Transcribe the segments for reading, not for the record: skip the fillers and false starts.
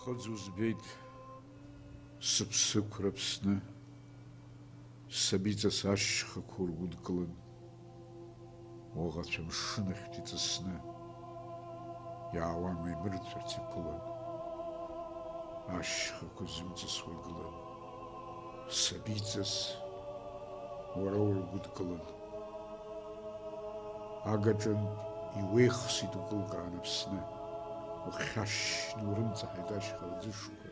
Ԥхыӡ узбеит сыԥсықәра Аԥсны, сабиҵас ашьхақәа ургәыдкылан, уаӷацәа мшынахьтә иҵысны, иаауам еимырцәарц иԥылан, ашьхақәа зымҵысуа игылан, сабиҵас уара ургәыдкылан. Агаҿантә иуеихсит укылкаан Аԥсны, ухьашьны урымҵаҳаит ашьха ӡышқәа,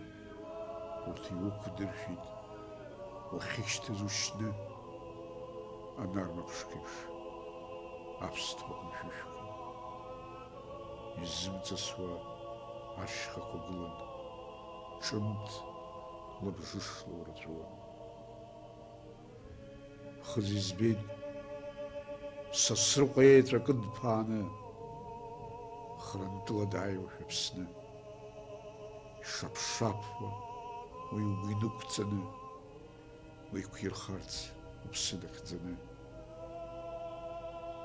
урҭ иуқәдыршәит, уахьышьҭаз ушьны, анармаԥшқеиԥш аԥсҭҳәа ҟәымшәышәқәа. Изымҵысуа ашьхақәа гылан, ҿымҭ лабжышла урҵәуан. Ԥхыӡ избеит Сасрыҟәа еҵәа кыдԥааны, хрантыла дааиуашәа Аԥсны, ишаԥшаԥуа уи угәы инықәҵаны, уеиқәирхарц уԥсы дахьӡаны.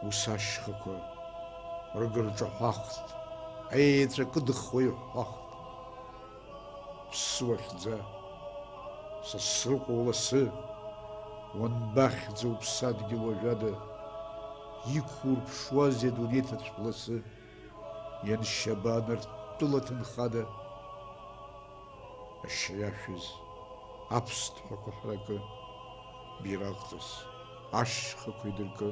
Ус ашьхақәа рыгырҿаҳәахт, аеҵәа кыдыхуа иҳәахт. Ԥсуахьӡа, Сасрыҟәа уласы, уанбахьӡа уԥсадгьыл уажәада, иқәурԥшуазеи адунеи ҭацә бласы, ианшьаба нартәыла ҭынхада. Ашьа иашәыз аԥсҭҳәақәа ҳаракы, бираҟҵас ашьхақәа идыркы.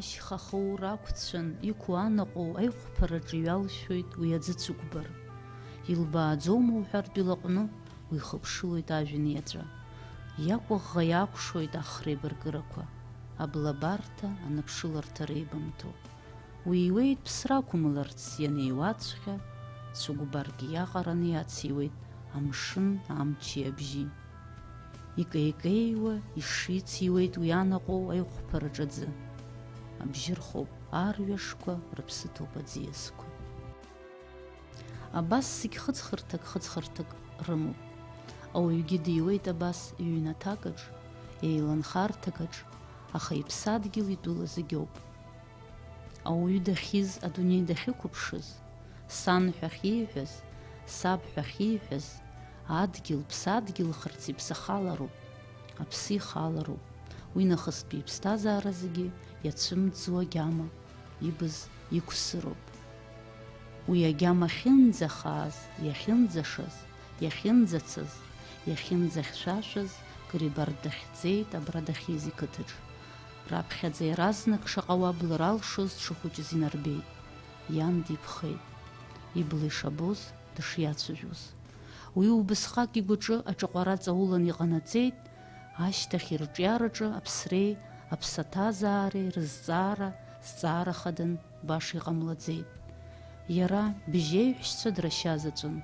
Ашьха хаура ақәцәан, иқәу анаҟәоу аиҟәԥараҿы иҩалшәоит уи аӡыцыгәбар. Илбааӡома уҳәартә илаҟәны, уихыԥшылоит ажәҩан иаҵәа. Иакәыӷӷа иакәшоит ахра еибаркырақәа, аблабарҭа аныԥшыларҭа реибамҭо. Уиуеит ԥсра ақәымларц ианеиуаҵәҟьа, цәыгәбаргьы иаҟараны иациуеит амшын амчи абжьи. Икеикеиуа ишициуеит уи анаҟәоу аиҟәԥараҿ аӡы. Абжьырхоуп арҩашқәа, рыԥсы ҭоуп аӡиасқәа. Абас зегь хыҵхырҭак рымоуп. Ауаҩгьы диуеит абас иҩнаҭакаҿ, еиланхарҭакаҿ, аха иԥсадгьыл итәыла зегьоуп. Ауаҩы дахьиз адунеи дахьықәыԥшыз, сан ҳәа ахьиҳәаз, саб ҳәа ахьиҳәаз, адгьыл ԥсадгьылхарц иԥсахалароуп, аԥсы ихалароуп. Уи нахыстәи иԥсҭазаара зегьы иацәымӡуа агьама, ибыз иқәсыроуп. Уи агьама ахьынӡахааз, иахьынӡашаз, иахьынӡацаз, иахьынӡахьшәашәаз, кыр ибардахьӡеит абра дахьиз иқыҭаҿ. Раԥхьаӡа иаразнак шаҟа уаблыр алшоз дшахәыҷыз инарбеит. Иан дипхеит, ибла ишабоз дышиацәажәоз. Уи убысҟак игәаҿы аҿаҟәара ҵаулан иҟанаҵеит, ашьҭахь ирҿиараҿы аԥсреи, аԥсаҭазаареи рызҵаара зҵаара хадан баша иҟамлаӡеит. Иара быжьеиҳәшьцәа драшьазаҵәын.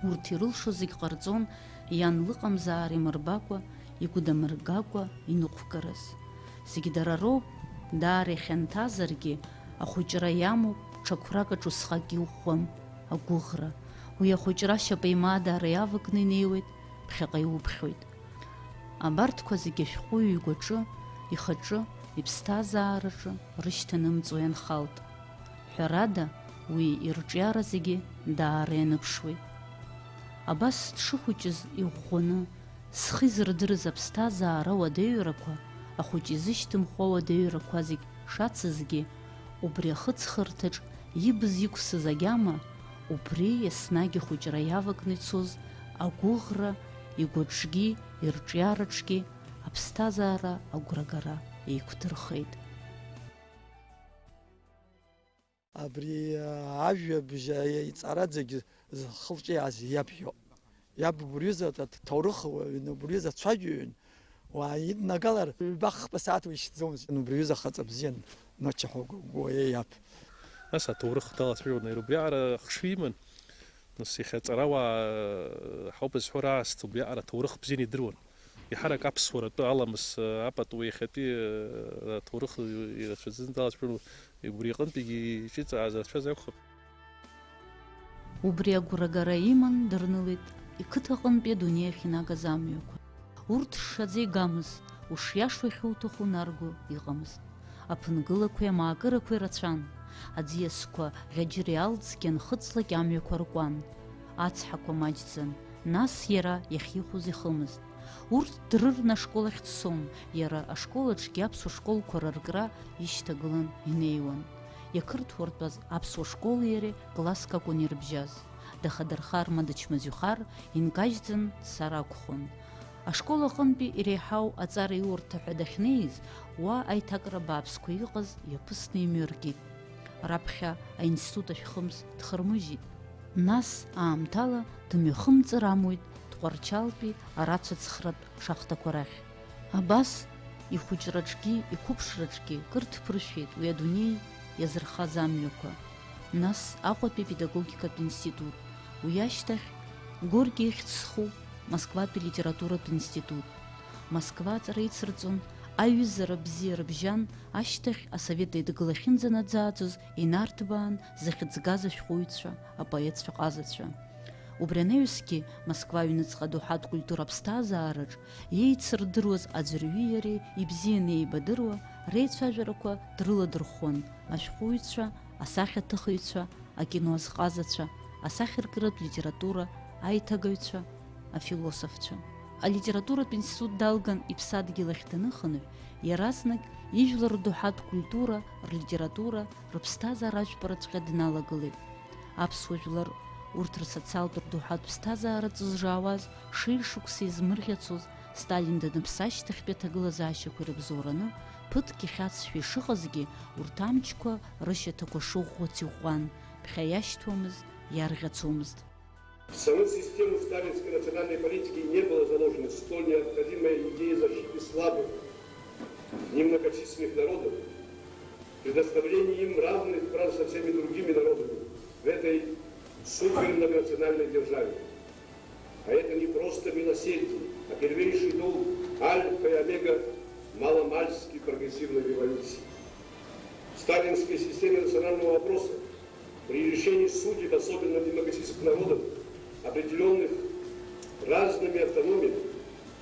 Урҭ ирылшо зегь ҟарҵон иан лыҟамзаара имырбакәа, игәыдамыргакәа иныҟәкарыз. Зегь дара роуп, даара ихьанҭазаргьы, ахәыҷра иамоуп, ҽақәракаҿ усҟак иӷәӷәам агәыӷра. Уи ахәыҷра шьапеимадаара иавакны инеиуеит, ԥхьаҟа иуԥхьоит. Абарҭқәа зегьы ашәҟәыҩҩы игәаҿы, ихаҿы, иԥсҭазаараҿы рышьҭанымҵуа ианхалт. Ҳәарада, уи ирҿиара зегьы даара ианыԥшуеит. Абас дшыхәыҷыз иӷәӷәаны, зхы изырдырыз аԥсҭазаара уадаҩрақәа, ахәыҷ изышьҭымхуа уадаҩрақәа зегь шацызгьы, убри ахыҵхырҭаҿ ибз иқәсыз агьама, убри еснагь ахәыҷра иавакны ицоз агәыӷра, игәаҿгьы, ирҿиараҿгьы аԥсҭазаара агәрагара еиқәдырхеит. Абри ажәабжь иҵараӡагьы зхылҿиааз иаб иоуп. Иаб убриазы ҭоурыхуаҩын, убриазы ацәаџьаҩын. Уааиднагалар ҩба-хԥа сааҭ уишьӡомызт. Убриазы хаҵа бзиан ночаҳәагәа иаб. Нас аҭоурых далацәажәон, убриаҟара хшыҩиман. Нас ихьаҵарауаа ҳауп зҳәо раасҭа убриаҟара аҭоурых бзиан идыруан. يحرك أبصورة تعلمس أبط ويختي تورخ يشزن تاج برو يبريقن بيجي شيء عزت شو زيخب. Убри агәрагара иман дырнылеит иқыҭаҟынтә адунеи ахь инагаз амҩақәа. Урҭ шшаӡа игамыз, ушиашоу иахьуҭаху нарго иҟамызт. Аԥынгылақәеи амаакырақәеи рацәан. Аӡиасқәа ӷьаџьара иалҵгьы анхыҵлак амҩақәа ркуан. Ацҳақәа маҷӡан, нас иара иахьихәоз ихымызт. Урҭ дрырны ашкол ахь дцон, иара ашкол аҿгьы аԥсуа школқәа раркра ишьҭагылан инеиуан. Иақырҭуартәаз аԥсуа школи иареи класск акәын ирыбжьаз. Дахадырхар ма дычмазаҩхар инкажьӡан дцар акәхон. Ашкол аҟынтәи иреиҳау аҵара иурҭа ҳәа дахьнеиз, уа аиҭакра бааԥсқәа иҟаз иаԥысны имҩаркит. Раԥхьа аинститут ашәхымс дхырмыжьит. Нас аамҭала дымҩахымҵыр амуит Тҟәарчалтәи арацәаҵхратә шахтақәа рахь. Абас ихәыҷраҿгьы иқәыԥшраҿгьы кыр дԥыршәеит уи адунеи иазырхаз амҩақәа. Нас Аҟәатәи педагогикатә институт, уи ашьҭахь Горки ихьӡ-зху Москватәи литературатә институт. Москва аҵара ицырҵон аҩызара бзиа рыбжьан, ашьҭахь асовет еидгылахьынӡа наӡааӡоз инарҭбаан захьӡгаз ашәҟәыҩҩцәа, апоетцәа ҟазацәа. Убри анаҩсгьы Москва аҩныҵҟа адоуҳатә культура аԥсҭазаараҿ иеицырдыруаз аӡәырҩи иареи ибзианы еибадыруа реицәажәарақәа дрыладырхәон ашәҟәыҩҩцәа, асахьаҭыхыҩцәа, акино азҟазацәа, асахьаркыратә литература аиҭагаҩцәа, афилософцәа. Алитературатә институт далган иԥсадгьыл ахь даныхынҳә, иаразнак ижәлар рдоуҳатә культура, рлитература, рыԥсҭазаара ажәпараҵәҟьа дналагылеит. Аԥсуа жәлар урҭ рсоциалтә рдоуҳатә ԥсҭазаара ҵызжаауаз шеишықәса измырӷьацоз Сталин даныԥса ашьҭахьтәи аҭагылазаашьақәа ирыбзоураны ԥыҭк ихьацшәа ишыҟазгьы, урҭ амчқәа рышьаҭақәа шыӷәӷәац иӷәӷәан, ԥхьа иашьҭуамызт, иарӷьацомызт. В саму систему сталинской национальной политики не было заложено столь необходимая идея защиты слабых, немногочисленных народов, предоставления им равных прав со всеми другими народами в этой супермногонациональной державе. А это не просто милосердие, а первейший долг альфа и омега маломальской прогрессивной революции. В сталинской системе национального вопроса при решении судеб, особенно демократических народов, определенных разными автономиями,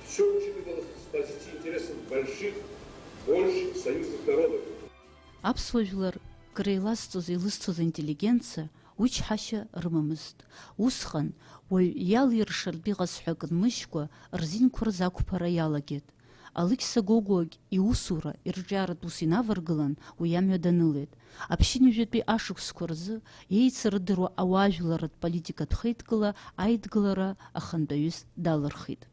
все учитывалось с позиции интересов больших союзных народов. Аԥсуа жәлар кра илазҵоз илызцоз аинтеллигенциа учҳашьа рымамызт. Усҟан уаҩ иалиршартә иҟаз ҳәа нмыжькәа рзинқәа рзақәԥара иалагеит. Алықьса Гогуагь иусура ирҿиаратә ус инаваргылан уи амҩа данылеит. Аԥшьынҩажәатәи ашықәсқәа рзы еицырдыруа ауаажәларатә политикатә хеидкыла аидгылара ахантәаҩыс далырхит.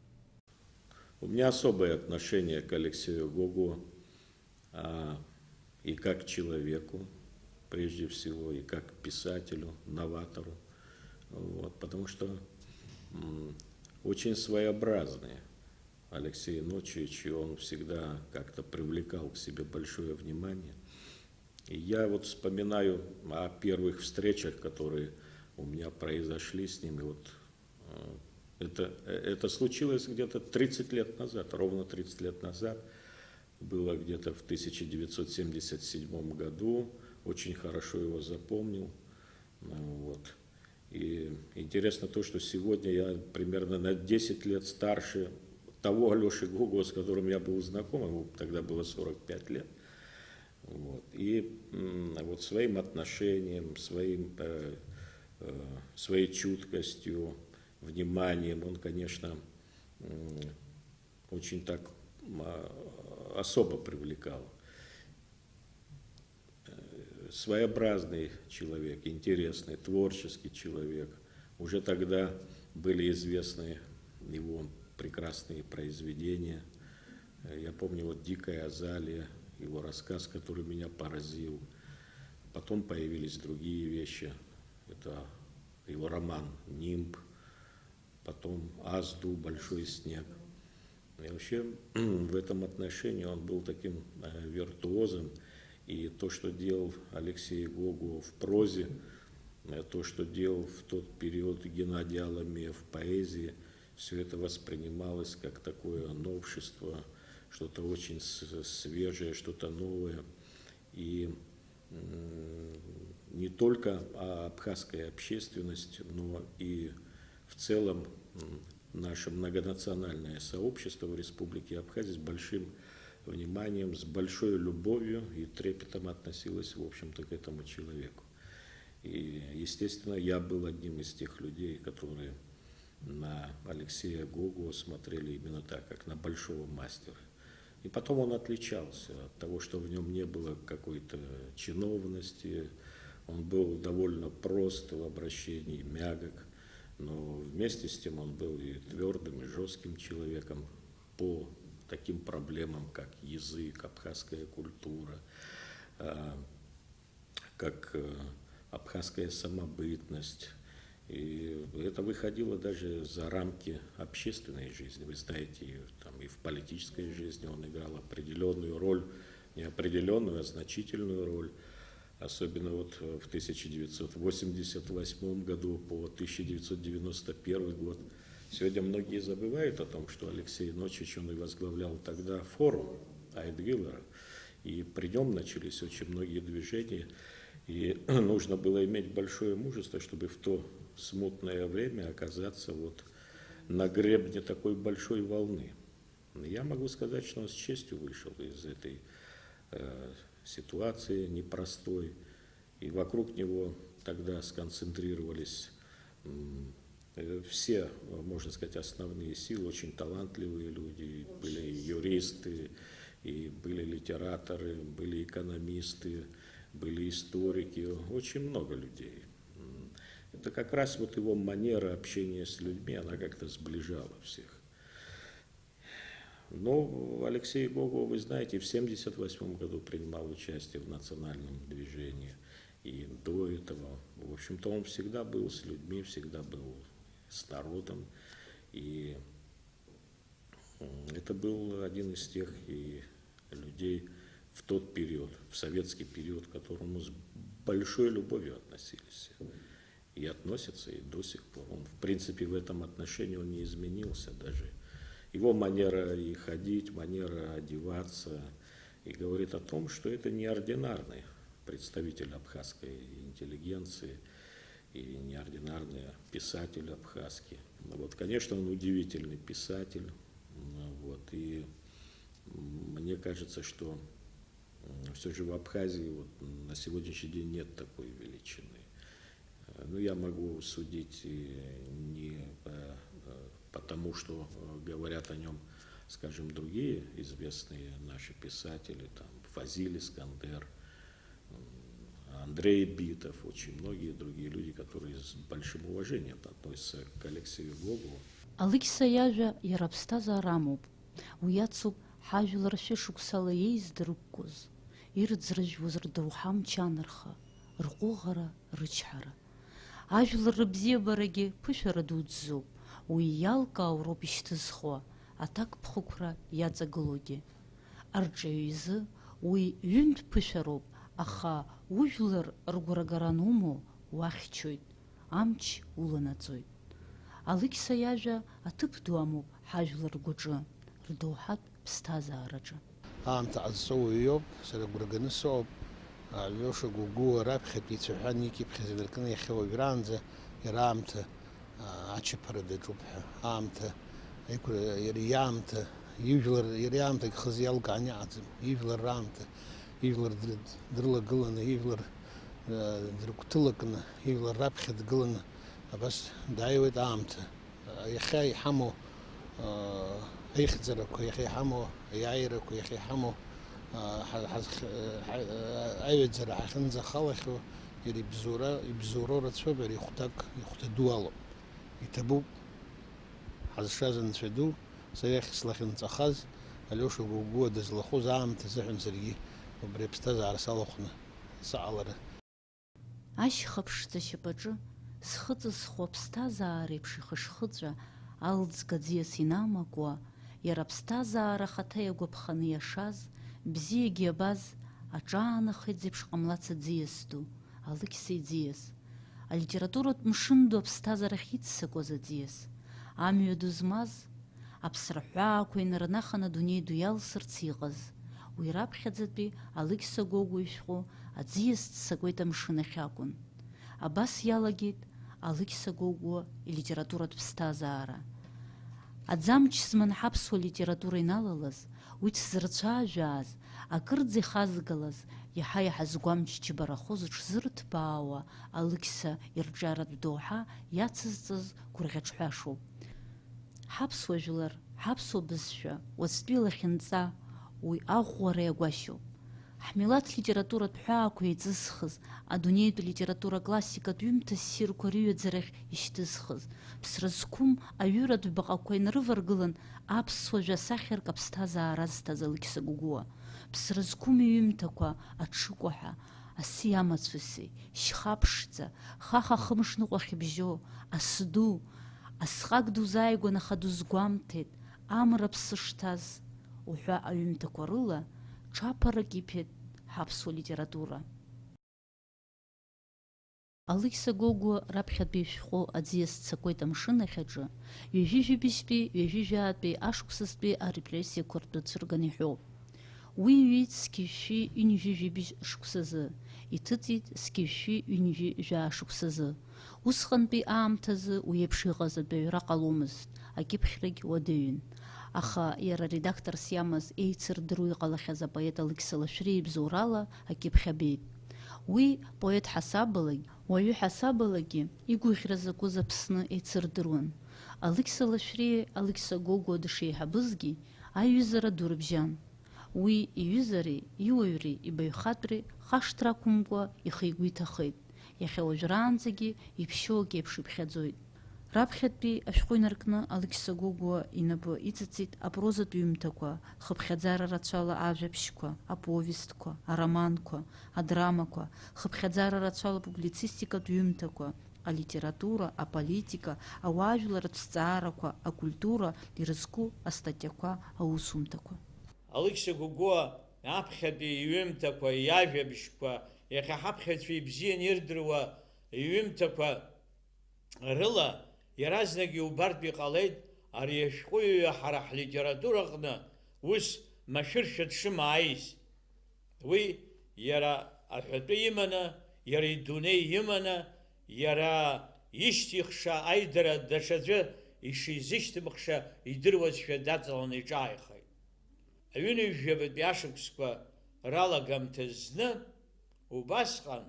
У меня особое отношение к Алексею Гогу и как к человеку, прежде всего, и как к писателю, новатору, вот, потому что очень своеобразный Алексей Ночевич, и он всегда как-то привлекал к себе большое внимание. И я вот вспоминаю о первых встречах, которые у меня произошли с ним, и вот это случилось где-то 30 лет назад, ровно 30 лет назад, было где-то в 1977 году, очень хорошо его запомнил. Вот. И интересно то, что сегодня я примерно на 10 лет старше того Алеши Гогу, с которым я был знаком, ему тогда было 45 лет. Вот. И вот своим отношением, своей чуткостью, вниманием он, конечно, очень так особо привлекал. Своеобразный человек, интересный, творческий человек. Уже тогда были известны его прекрасные произведения. Я помню вот «Дикая азалия», его рассказ, который меня поразил. Потом появились другие вещи. Это его роман «Нимб», потом «Азду», «Большой снег». И вообще в этом отношении он был таким виртуозом. И то, что делал Алексей Гогу в прозе, то, что делал в тот период Геннадий Аламеев в поэзии, все это воспринималось как такое новшество, что-то очень свежее, что-то новое. И не только абхазская общественность, но и в целом наше многонациональное сообщество в Республике Абхазия с большим вниманием, с большой любовью и трепетом относилось, в общем-то, к этому человеку. И, естественно, я был одним из тех людей, которые на Алексея Гогу смотрели именно так, как на большого мастера. И потом он отличался от того, что в нем не было какой-то чиновности, он был довольно прост в обращении, мягок, но вместе с тем он был и твердым, и жестким человеком по таким проблемам, как язык, абхазская культура, как абхазская самобытность. И это выходило даже за рамки общественной жизни. Вы знаете, там и в политической жизни он играл определенную роль, не определенную, а значительную роль. Особенно вот в 1988 году по 1991 год. Сегодня многие забывают о том, что Алексей Ночич, он и возглавлял тогда форум Айтгиллера. И при нем начались очень многие движения. И нужно было иметь большое мужество, чтобы в то смутное время оказаться вот на гребне такой большой волны. Я могу сказать, что он с честью вышел из этой ситуации непростой. И вокруг него тогда сконцентрировались все, можно сказать, основные силы, очень талантливые люди. Были юристы, и были литераторы, были экономисты, были историки, очень много людей. Это как раз вот его манера общения с людьми, она как-то сближала всех. Но Алексей Гогу, вы знаете, в 1978 году принимал участие в национальном движении. И до этого, в общем-то, он всегда был с людьми, всегда был с народом. И это был один из тех и людей в тот период, в советский период, к которому с большой любовью относились. И относятся и до сих пор. Он, в принципе, в этом отношении он не изменился даже. Его манера и ходить, манера одеваться, и говорит о том, что это неординарный представитель абхазской интеллигенции и неординарный писатель абхазский. Вот, конечно, он удивительный писатель. Вот, и мне кажется, что все же в Абхазии вот, на сегодняшний день нет такой величины. Ну, я могу судить не потому, что говорят о нем, скажем, другие известные наши писатели, там, Фазиль Искандер, Андрей Битов, очень многие другие люди, которые с большим уважением относятся к Алексею Гогову. Алыкьса иажәа иара аԥсҭазаара амоуп. Уи ацуп ҳажәлар шәышықәсала еиздыркәкәоз, ирӡрыжәуаз рдоуҳа амчанарха, рҟәыӷара, рычҳара. Ажәлар рыбзиабарагьы ԥышәара дуӡӡоуп. Уи иалкаау роуп ишьҭызхуа, аҭакԥхықәра иаҵагылогьы. Арҿиаҩ изы уи ҩынтә ԥышәароуп, аха ужәлар ргәарагара анумоу уахьчоит, амч уланаҵоит. Алыкьса иажәа аҭыԥ ду амоуп ҳажәлар ргәаҿы, рдоуҳатә ԥсҭазаараҿы. Аамҭа ҟазҵо уаҩоуп, сара гәырганы соуп. Алиоша Гогу раԥхьатәи ицәаҳәан икьыԥхьаз инаркны иахьа уажәраанӡа иара аамҭа ачаԥара даҿуп ҳәа. Аамҭа иара иаамҭа, иара иаамҭагь хазы иалкаан иҟаӡам. Ижәлар раамҭа, ижәлар дрылагыланы, ижәлар дрыгәҭылакны, ижәлар раԥхьа дгыланы абас дааиуеит аамҭа. Иахьа иҳамоу аихьӡарақәа, иахьа иҳамоу аиааирақәа, иахьа иҳамоу аҩаӡара ҳахьынӡахалахьоу иара ибзоуроу рацәоуп, иара ихәҭа ду алоуп. Иҭабуп ҳазшаз анцәа ду, сара иахь слахьынҵахаз Алиоша Гогуа дызлахәыз аамҭа азыҳәан саргьы убри аԥсҭазаара салахәны саҟалара. Ашьха ԥшӡа ашьапаҿы зхыҵызхуа аԥсҭазаара еиԥш ихышхыҵәа алӡга ӡиас инамакуа, иара аԥсҭазаара ахаҭа иагәаԥханы иашаз, бзиагьы иабаз, аҿаанахеит зеиԥш ҟамлац аӡиас ду, Алыкьса иӡиас. Алитературатә мшын ду аԥсҭазаарахь иццакуаз аӡиас. амҩа ду змаз, аԥсраҳәаақәа инарнаханы адунеи ду иалсырц иҟаз. Уи раԥхьаӡатәи Алықьса Гогәуа ишәҟәы аӡиас ццакуеит амшын ахь акәын. Абас иалагеит Алықьса Гогәуа илитературатә ԥсҭазаара. Аӡамч зман ҳаԥсуа литература иналалаз, уи ҭзырцәажәааз, акырӡа ихазгалаз, иаҳа-иаҳа згәамч џьбарахоз ҽзырҭбаауа Алықьса ирҿиаратә доуҳа иацызҵаз гәырӷьаҿҳәашоуп. Ҳаԥсуа жәлар, ҳаԥсуа бызшәа, уаҵәтәи лахьынҵа, уи аӷәӷәара иагәашьоуп. Ҳмилаҭ литературатә ҳәаақәа еиҵызхыз, адунеитә литература классикатә ҩымҭа ссирқәа рыҩаӡарахь ишьҭызхыз, ԥсра зқәым аҩыратә баҟақәа инрываргылан аԥсуа жәасахьарк аԥсҭазаара азҭаз Алықьса Гогәуа. Ԥсра зқәым иҩымҭақәа аҽыкәаҳа, аси амацәыси, шьха ԥшӡа, хаха хымшныҟәахь ибжьо, асду, асҟак дузааигәан аха дузгәамҭеит, амра ԥсы шҭаз уҳәа аҩымҭақәа рыла ҽаԥарак иԥеит ҳаԥсуа литература. Алықьса Гогәуа раԥхьатәи ишәҟәы аӡиас ццакуеит амшын ахь аҿы ҩажәижәибжьтәи, ҩажәижәаатәи ашықәсазтәи арепрессиақәа ртәы цәырганы иҳәоуп. Уи иҩит зқьышәшәи ҩынҩажәижәибжь шықәсазы, иҭыҵит зқьышәшәи ҩынҩажәижәаа шықәсазы. Усҟантәи аамҭазы уи еиԥш иҟаз адәаҩра ҟаломызт, акьыԥхьрагь уадаҩын. Аха иара редакторс иамаз еицырдыруа иҟалахьаз апоет Алықьса Лашәриа ибзоурала акьыԥхь абеит. Уи поет ҳасабалагь, уаҩы ҳасабалагьы игәыӷьра закәыз Аԥсны еицырдыруан. Алықьса Лашәриа Алықьса Гогәуа дышеиҳабызгьы аиҩызара ду рыбжьан. Уи иҩызареи, иуаҩреи, ибаҩхатәреи хашҭра ақәымкәа ихы-игәы иҭахеит. Иахьа уажәраанӡагьы иԥшьоук еиԥш иԥхьаӡоит. Раԥхьатәи ашәҟәы инаркны Алықьса Гогәуа инапы иҵыҵит апрозатә ҩымҭақәа, хыԥхьаӡара рацәала ажәабжьқәа, аповестқәа, ароманқәа, адрамақәа, хыԥхьаӡара рацәала апублицистикатә ҩымҭақәа, алитература, аполитика, ауаажәларатә зҵаарақәа, акультура ирызку астатиақәа, аусумҭақәа. Алықьса Гогәуа аԥхьатәи иҩымҭақәа, иажәабжьқәа, иахьа ҳаԥхьаҩцәа ибзиан ирдыруа иҩымҭақәа рыла иаразнак иубартә иҟалеит ари ашәҟәыҩҩы ҳара ҳлитератураҟны ус машәыршәа дшымааиз. Уи иара аҳәатәы иманы, иара идунеи иманы, иара ишьҭихша аидара даҽаӡәы ишизышьҭымхша идыруазшәа даҵаланы иҿааихеит. Аҩынҩажәабатәи ашықәсқәа ралагамҭа зны убасҟан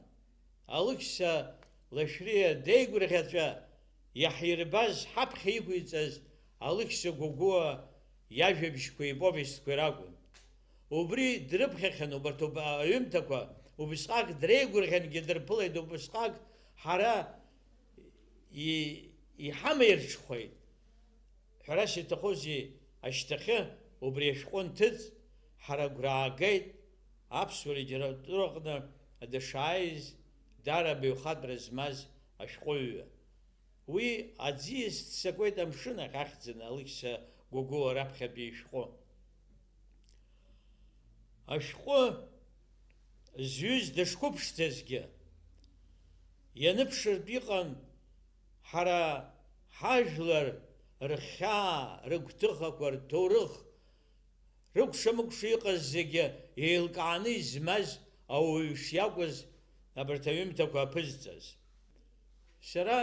Алықьса Лашәриа деигәырӷьаҵәа иаҳирбаз ҳаԥхьа иқәиҵаз Алықьса Гогәуа иажәабжьқәа, иповестқәа ракәын. Убри дрыԥхьахьан убарҭ аҩымҭақәа, убысҟак дреигәырӷьангьы дырԥылеит, убысҟак ҳара иҳамаирҽхәеит. Ҳәарас иҭахузеи ашьҭахьы убри ашәҟәы нҭыҵ ҳара агәра аагеит аԥсуа литератураҟны дышааиз дара баҩхатәра змаз ашәҟәыҩҩы. Уи аӡиас ццакуеит амшын ахь ахьӡын Алықьса Гогәуа раԥхьатәи ишәҟәы. Ашәҟәы зҩыз дышқәыԥшӡазгьы ианыԥшыртә иҟан ҳара ҳажәлар рхьаа, рыгәҭыхақәа, рҭоурых, рыкәша-мыкәша иҟаз зегьы еилкааны измаз ауаҩ шиакәыз абарҭ аҩымҭақәа аԥызҵаз. Сара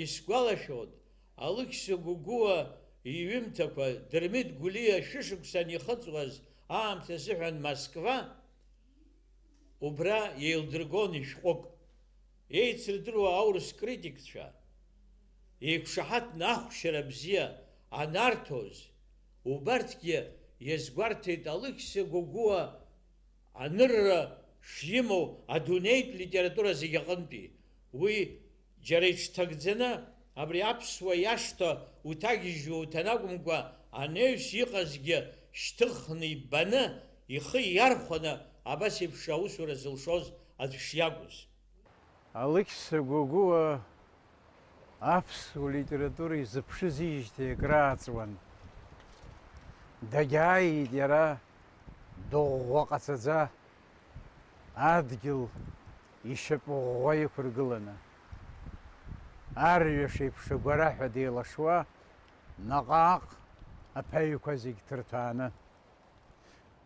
исгәалашәоит Алықьса Гогәуа иҩымҭақәа Дырмит Гәлиа шәышықәсан ихыҵуаз аамҭа азыҳәан Москва, убра еилдыргон ишәҟәык. Еицырдыруа аурыс критикцәа еиқәшаҳаҭны ахәшьара бзиа анарҭоз, убарҭгьы иазгәарҭеит Алықьса Гогәуа анырра шимоу адунеитә литература зегьы аҟынтәи. Уи џьара иҽҭагӡаны абри аԥсуа иашҭа уҭагьежьуа уҭанакәымкәа анаҩс иҟазгьы шьҭыхны ибаны, ихы иархәаны абас еиԥш аусура зылшоз аӡә шиакәыз. Алықьса Гогәуа аԥсуа литература изыԥшызижьҭеи акрааҵуан. Дагьааит иара дыӷәӷәа ҟацаӡа адгьыл ишьапы ӷәӷәа иқәыргыланы. арҩаш еиԥш агәараҳәа деилашуа, наҟ-ааҟ аԥаҩқәа зегь ҭырҭәааны.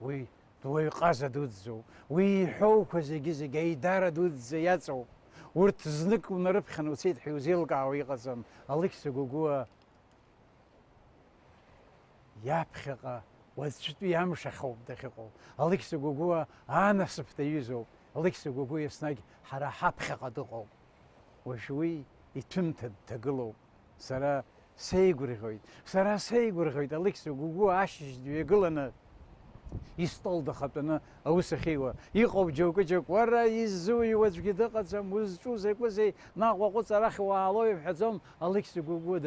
Уи дуаҩ ҟаза дуӡӡоуп, уи иҳәоуқәа зегьы аидара дуӡӡа иаҵоуп. Урҭ знык унарыԥхьан уцеит ҳәа иузеилкаауа иҟаӡам. Алықьса Гәыгәуа иаԥхьаҟа уаҵәтәи амш ахьоуп дахьыҟоу. Алықьса Гәыгәуа анасыԥ даҩызоуп. Алықьса Гәыгәуа еснагь ҳара ҳаԥхьаҟа дыҟоуп. Уажә уи иҭәымҭа дҭагылоуп. Сара сеигәырӷьоит Алықьса Гәыгәуа ашьыжь дҩагыланы истол дахатәаны аус ахьиуа. Иҟоуп џьоукы, уара иззуҩуа аӡәгьы дыҟаӡам, узҿу закәызеи, наҟ уаҟәыҵ арахь уаало иҳәаӡом. Алықьса Гәыгәуа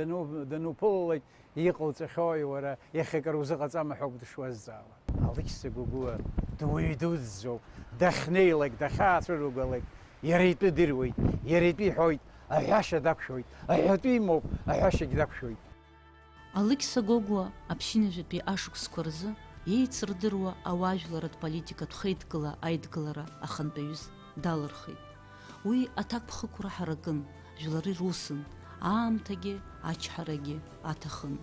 дануԥылалак иҟауҵахьои, уара иахьакыр узыҟаҵама ҳәа ауп дышуазҵаауа. Алықьса Гәыгәуа дуаҩ дуӡӡоуп, дахьнеилак, дахьаацәырылгалак, иара итәы дыруеит, иара итәы иҳәоит, аҳәашьа дақәшәоит, аҳәатәы имоуп, аҳәашьагь дақәшәоит. Алықьса Гәыгәуа аԥшьынажәатәи ашықәсқәа рзы еицырдыруа ауаажәларатә политикатә хеидкыла аидгылара ахантәаҩыс далырхит. Уи аҭакԥхықәра ҳаракын, жәлар ирусын, аамҭагьы ачҳарагьы аҭахын.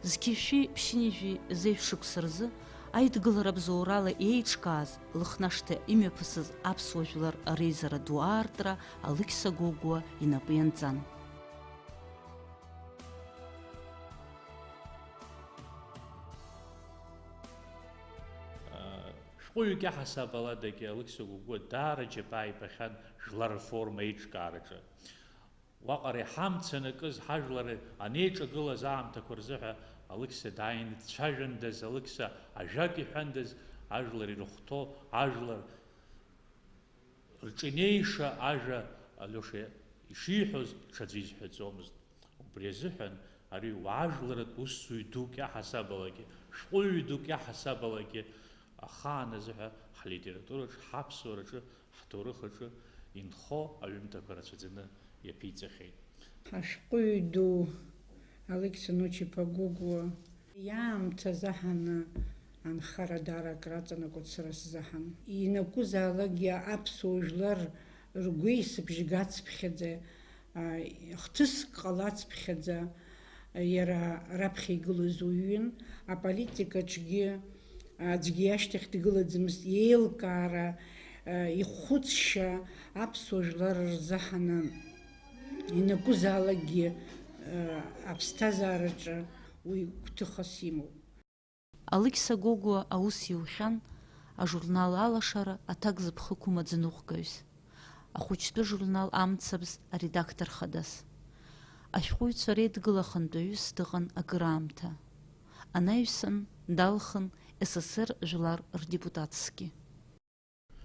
Зқьышәи ԥшьынажәи зеиԥшықәса рзы аидгылара бзоурала еиҿкааз, лыхнашҭа имҩаԥысыз аԥсуа жәлар реизара ду аартра Алықьса Гәыгәуа инапы ианҵан. Шәҟәыҩҩык иаҳасаб аладагьы Алықьса Гәыгәуа даара џьабаа ибахьан жәлар рреформа еиҿкаараҿы. Уаҟара иҳамцанакыз ҳажәлар анеиҿагылаз аамҭақәа рзыҳәа Алықьса дааины дцәажәандаз, Алықьса ажәак иҳәандаз, ажәлар ирыхәҭоу, ажәлар рҿинеиша ажәа Алиоша ишиҳәоз ҽаӡәы изҳәаӡомызт. Убри азыҳәан ари уаажәларатә усзуҩ дук иаҳасабалагьы, шәҟәыҩҩы дук иаҳасабалагьы ахаан азыҳәа ҳлитератураҿы, ҳаԥсуараҿы, ҳҭоурыхаҿы инхо аҩымҭақәа рацәаӡаны иаԥиҵахьеит. Ашәҟәыҩҩы ду Алықьса Ночиԥа Гәыгәуа иаамҭа заҳаны анхара даара акраҵанакуеит сара сзаҳан. Ианакәызаалакгьы аԥсуа жәлар ргәеисыбжь гацԥхьаӡа, хҭыск ҟалацԥхьаӡа иара раԥхьа игылаз уаҩын, аполитикаҿгьы аӡәгьы иашьҭахь дгылаӡамызт, еилкаара, ихәыцшьа аԥсуа жәлар рзаҳаны ианакәызаалакгьы аԥсҭазаараҿы уи гәҭыхас имоуп. Алықьса Гәыгәуа аус иухьан ажурнал Алашара аҭак зыԥхықәу маӡаныҟәгаҩс, ахәыҷтәы журнал Амцабз аредактор хадас. Ашәҟәыҩҩцәа реидгыла хантәаҩыс дыҟан акыраамҭа. Анаҩсан далхын СССР жәлар рдепутатски.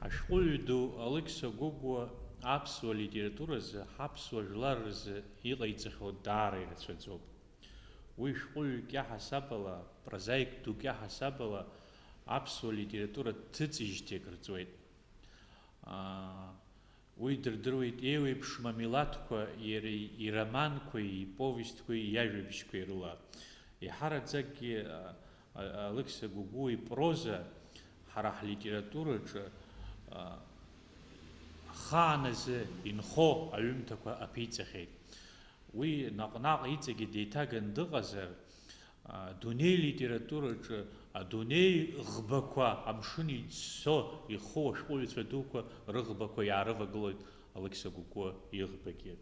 Ашәҟәыҩҩы ду Алықьса Гәыгәуа аԥсуа литературазы, ҳаԥсуа жәлар рзы иҟаиҵахьоу даара ирацәаӡоуп. Уи шәҟәыҩҩык иаҳасабала, прозаик дук иаҳасабала аԥсуа литература дҭыҵижьҭеи акырҵуеит. Уи дырдыруеит еиуеиԥшым амилаҭқәа иара ироманқәеи, иповестқәеи, иажәабжьқәеи рыла. Иҳараӡакгьы Алықьса Гәыгәуа ипроза ҳара ҳлитератураҿы хааназы инхо аҩымҭақәа аԥиҵахьеит. Уи наҟ-наҟ иҵегьы деиҭаган дыҟазар, адунеи литератураҿы адунеи ӷбақәа амшын иццо иху ашәҟәыҩҩцәа дуқәа рыӷбақәа иаарывагылоит Алықьса Гәыгәуа иӷбагьы.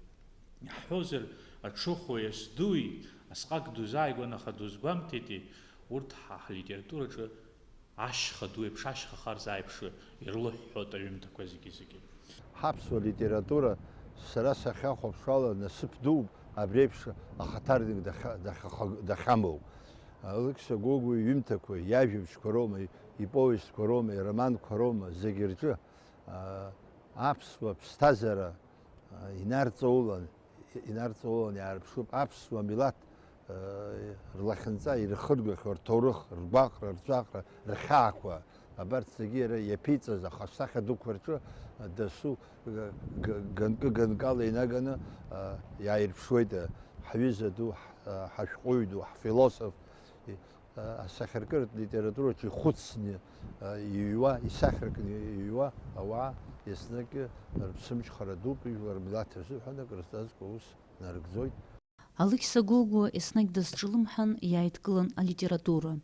Иаҳҳәозар, аҽыхәеи асдуи, асҟак дузааигәан аха дузгәамҭеитеи, урҭ ҳлитератураҿы ашьха ду еиԥш, ашьха харз аиԥш ирлыҳәҳәоит аҩымҭақәа зегьы-зегьы. Ҳаԥсуа литература сара сахьахәаԥшуала насыԥ ду абри еиԥш ахаҭарнак дахьамоу. Алықьса Гәыгәуа иҩымҭақәа, иажәабжьқәа роума, иповестқәа роума, ироманқәа роума, зегьы рҿы аԥсуа ԥсҭазаара инарҵаулан иаарԥшуп аԥсуа милаҭ рлахьынҵа ирхыргахьоу рҭоурых, ргәаҟра, рҵәаҟра, рхьаақәа, абарҭ зегьы иара иаԥиҵаз ахаҿсахьа дуқәа рҿы дасу ганкы-ганкала инаганы иааирԥшуеит ҳҩыза ду, ҳашәҟәыҩҩы ду, ҳфилософ, асахьаркыратә литератураҿы ихәыцны иҩуа, исахьаркны иҩуа ауаа еснагь рԥсымчхара дуп, ижәлар милаҭ рзыҳәан акрызҵазкуа ус нарыгӡоит. Алықьса Гогәуа еснагь дазҿлымҳан иааидкылан алитература.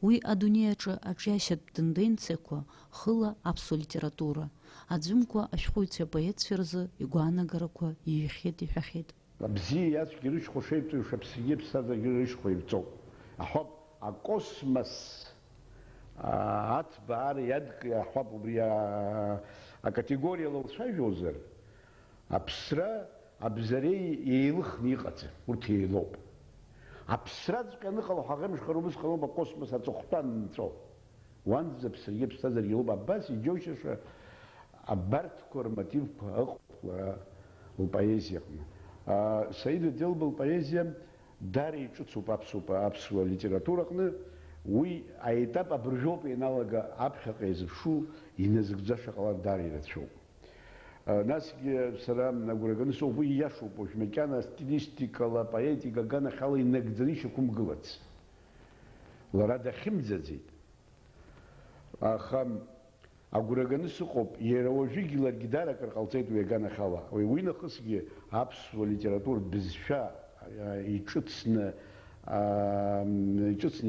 Уи адунеи аҿы аҿиашьатә тенденциақәа хыла аԥсуа литература, аӡәымкәа ашәҟәыҩҩцәа апоетцәа рзы игәаанагарақәа иҩхьеит иҳәахьеит. Абзиа иацәгьа рышьхәа шеиԥш аԥсгьы ԥсҭазаргьы рышьхәа ивҵоуп. Аҳәап акосмос аҭбаара аҳәап убри акатегориала уцәажәозар, аԥсра абзареи еилыхны иҟаӡам, урҭ еилоуп. Аԥсраҵәҟьа аныҟало ҳаӷеимшхара убысҟаноуп акосмос аҵыхәтәан нҵәо. Уанӡа аԥсрагьы аԥсҭазаргьы иоуп. Абас иџьоушьаша абарҭқәа рмотивқәа ыҟоуп лара лпоезиаҟны. Саида Делба лпоезиа дара иҿыцуп аԥсуа литератураҟны. Уи аетап абыржәоуп ианалага аԥхьаҟа иазыԥшу иназыгӡаша ҟалар дара ирацәоуп. Насгьы сара агәра соуп, уи ииашоуп уажә макьана стилистикала, поетика аганахьала инагӡаны ишьақәымгылац. Лара дахьымӡаӡеит. Аха агәра сыҟоуп, иара уажәыгьы ларгьы даракыр ҟалҵеит уи аганахьала. Уи нахысгьы аԥсуа литература бызшәа иҿыцны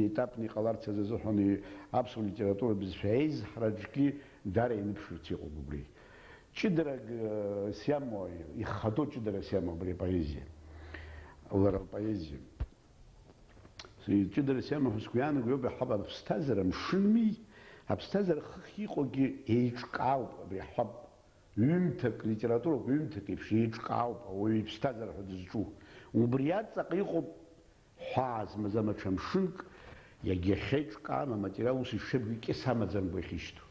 етапны иҟаларц азыҳәан аԥсуа литература бызшәа еизҳараҿгьы дара иныԥшырц иҟоуп убри. Ҷыдарак сиамоу, ихадоу ҷыдарак сиамоу абри апоезиа. Лара лпоезиа. Ҷыдарак сиамоу ҳәа сгәы иаанагоит аҳәап аԥсҭазаара мшынми, аԥсҭазаара хыхь иҟоугьы еиҿкаауп абри аҳәап. Ҩымҭак, литератураҟ ҩымҭак еиԥш еиҿкаауп ауаҩы иԥсҭазаара ҳәа дызҿу. Убри аҵаҟа иҟоуп ҳәаа змаз амаҽ мшынк, иагьахьеиҿкаам аматериал ус ишыбго икьыс амаӡамкәа иахьишьҭоу.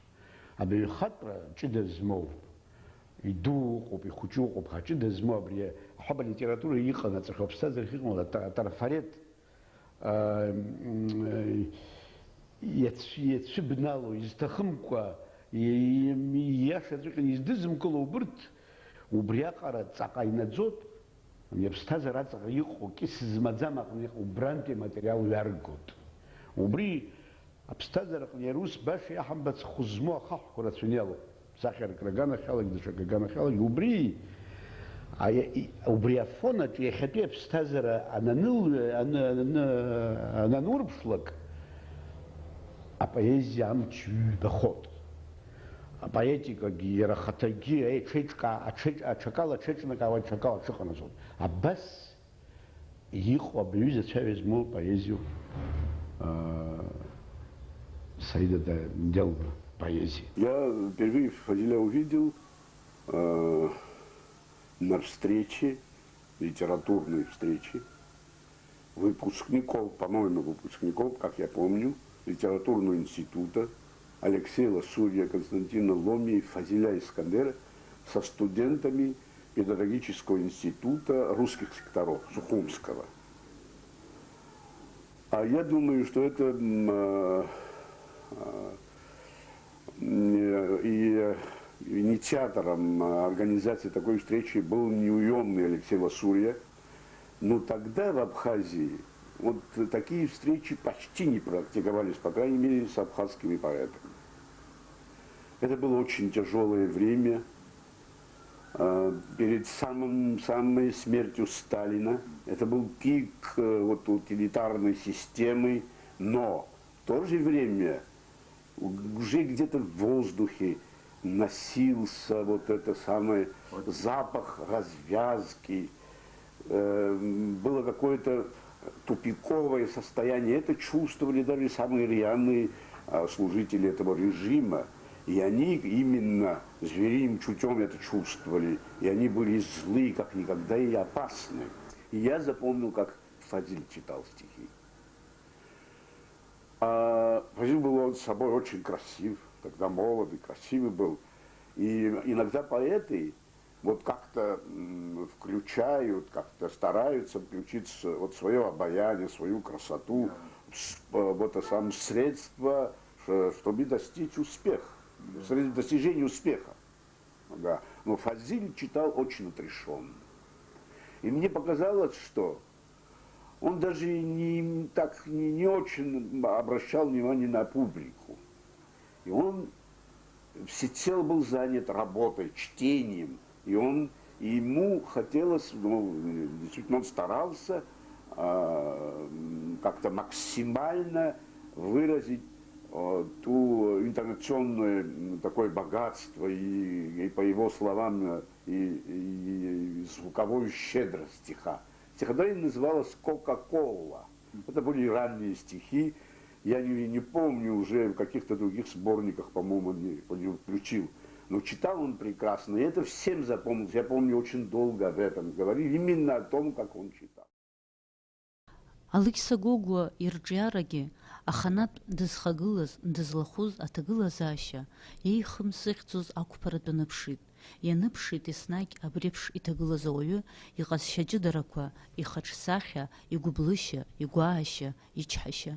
Абаҩхатәра ҷыда змоу, идуу ыҟоуп, ихәыҷы ыҟоуп, ҳаҷыда змоу абри аҳәап алитература иҟан аҵаҟа аԥсҭазаарахь иҟан атрафарет иацәыбнало, изҭахымкәа, ииашаҵәҟьаны издызымкыло убырҭ, убриаҟара ҵаҟа инаӡоуп, аԥсҭазаара аҵаҟа иҟоу кьыс змаӡам аҟны иҟоу убрантәи аматериал ҩаргоит. Убри аԥсҭазаараҟны иара ус баша иаҳамбац хәы ахаҳәқәа рацәаны иалоуп. Сахьаркра аганахьалагь, даҽак аганахьалагь. Убри афонаҿ иахьатәи аԥсҭазаара ананурԥшлак, апоезиа амч ҩбахоит. Апоетикагьы иара ахаҭагьы аҽакала аҽеиҿнакаауа аҽакала аҽыҟанаҵоит. Абас иҟоу абаҩыза цәаҩа змоу поезиоуп Саида Делба поэзии. Я впервые Фазиля увидел на встрече, литературной встрече, выпускников, по-моему, выпускников, как я помню, литературного института Алексея Ласурья, Константина Ломи и Фазиля Искандера со студентами педагогического института русских секторов Сухумского. А я думаю, что это и инициатором организации такой встречи был неуемный Алексей Ласурья. Но тогда в Абхазии вот такие встречи почти не практиковались, по крайней мере, с абхазскими поэтами. Это было очень тяжелое время. Перед самой смертью Сталина. Это был пик вот, утилитарной системы, но в то же время уже где-то в воздухе носился вот это самое запах развязки. Было какое-то тупиковое состояние. Это чувствовали даже самые рьяные служители этого режима. И они именно звериным чутьем это чувствовали. И они были злы, как никогда, и опасны. И я запомнил, как Фазиль читал стихи. Фазиль был он с собой очень красив, тогда молодый, красивый был. И иногда поэты вот как-то включают, как-то стараются включить вот свое обаяние, свою красоту, вот это самое средство, чтобы достичь успеха, достижения успеха. Да. Но Фазиль читал очень отрешенно. И мне показалось, что Он даже не очень обращал внимание на публику. И он всецело был занят работой, чтением. И ему хотелось, действительно, он старался как-то максимально выразить ту интонационное такое богатство и по его словам, и звуковую щедрость стиха. Стихотворение называлось «Кока-кола». Это были ранние стихи. Я не помню уже в каких-то других сборниках, по-моему, не включил. Но читал он прекрасно, и это всем запомнилось. Я помню, очень долго об этом говорили, именно о том, как он читал. Алықьса Гогәуа ирҿиарагьы аханатә дызхагылаз, дызлахәыз аҭагылазаашьа еихымсыхьӡоз ақәԥаратәы ныԥшит. Ианыԥшит еснагь абреиԥш иҭагылаз ауаҩы иҟазшьа ҷыдарақәа, ихаҿсахьа, игәыблышьа, игәаашьа, ичҳашьа.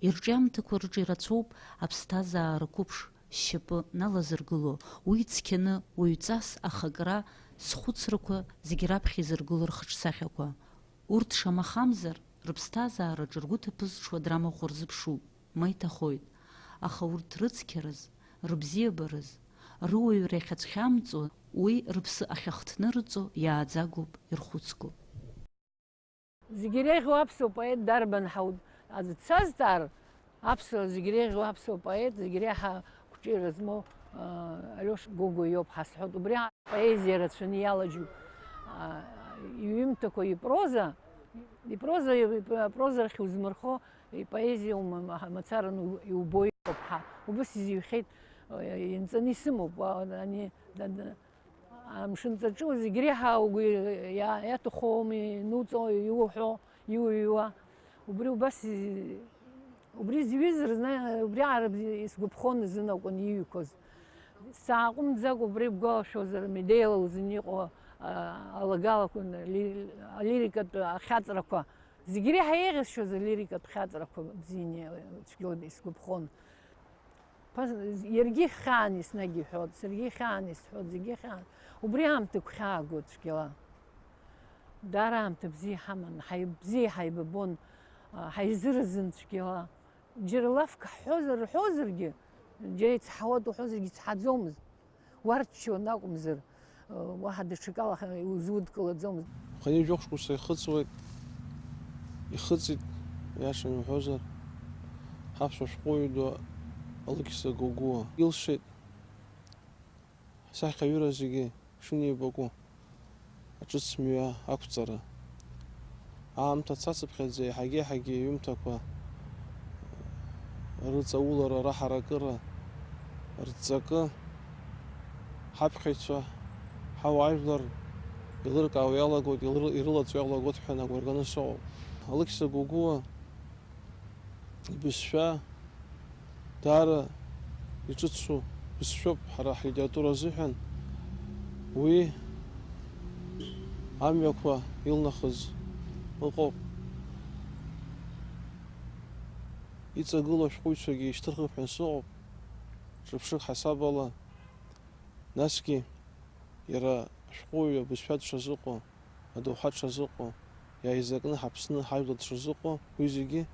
Ирҿиамҭақәа рҿы ирацәоуп аԥсҭазаара қәыԥш шьапы налазыргыло, уи цқьаны уаҩҵас ахакра зхәыцрақәа зегьы раԥхьа изыргыло рхаҿсахьақәа. Урҭ шамахамзар, рыԥсҭазаараҿы ргәы ҭаԥызҽуа драмахә рзыԥшуп, ма иҭахоит. Аха урҭ рыцқьараз, рыбзиабараз, рыуаҩра иахьацәхьамҵуа, уи рыԥсы ахьахҭнырҵо иааӡагоуп, ирхәыцгоуп. Зегьы иреиӷьу аԥсуа поет дарбан дцазҵаар, аԥсуа зегьы иреиӷьу аԥсуа поет, зегьы реиҳа қәҿиара змоу Алиош Гогәуа иоуп ҳазҳәоит. Убри апоезиа рацәаны иалагьежьу иҩымҭақәа, ипрозарахь иузмырхо ипоезиа мацараны иубоит ҳа. Убас изыҩхьеит, инҵаны исымоуп. Амшынҵаҿы зегьы реиҳа угәы иаҭахоми, нуҵо, иуҳәо, иуҩуа. Убри зҩызар, убри исгәаԥхон азын акәын иҩқәоз. Сааҟәымҵӡакәа убри бгәалашәозар, Медеиала лзын иҟоу алагалақәа, алирикатә ахьаҵрақәа, зегьы реиҳа еиӷьасшьоз алирикатә хьаҵрақәа бзианы цәгьоуп, исгәаԥхон. Иаргьы хьаан еснагь иҳәот, саргьы хьаан исҳәот, зегьы хьаан. Убри аамҭа гәхьаагоит цәгьала. Даара аамҭа бзиа ҳаман, бзиа ҳаибабон, ҳаизыразын цәгьала. Џьара лафк рҳәозаргьы, џьара ицҳауа уҳәозаргьы ицҳаӡомызт. Уарччон акәымзар, уаҳа даҽакала узудкылаӡомызт. Хани жәохәшқәаса ихыҵит, иаша иуҳәозар, ҳаԥсуа шәҟәыҩҩы ду Алықьса Гогәуа илшеит ҳсахьаҩыра зегьы шынеибаку аҿыц мҩа ақәҵара. Аамҭа цацыԥхьаӡа еиҳагьы иҩымҭақәа рыҵаулара, раҳаракыра, рҵакы, ҳаԥхьаҩцәа, ҳауаажәлар илыркаауа иалагоит, ирылаҵо иалагоит ҳәа нагәарганы соуп. Алықьса Гогәуа ибызшәа даара иҿыцу бызшәоуп ҳара ҳлитература азыҳәан. Уи амҩақәа илнахыз ыҟоуп. Иҵагылоу ашәҟәыҩҩцәагьы ишьҭырхып ҳәа сыҟоуп, ҿырԥшык ҳасабала. Насгьы иара ашәҟәыҩҩы абызшәа дшазыҟоу, адоуҳа дшазыҟоу, иааизакны ҳаԥсны ҳажәлар дшазыҟоу, уи зегьы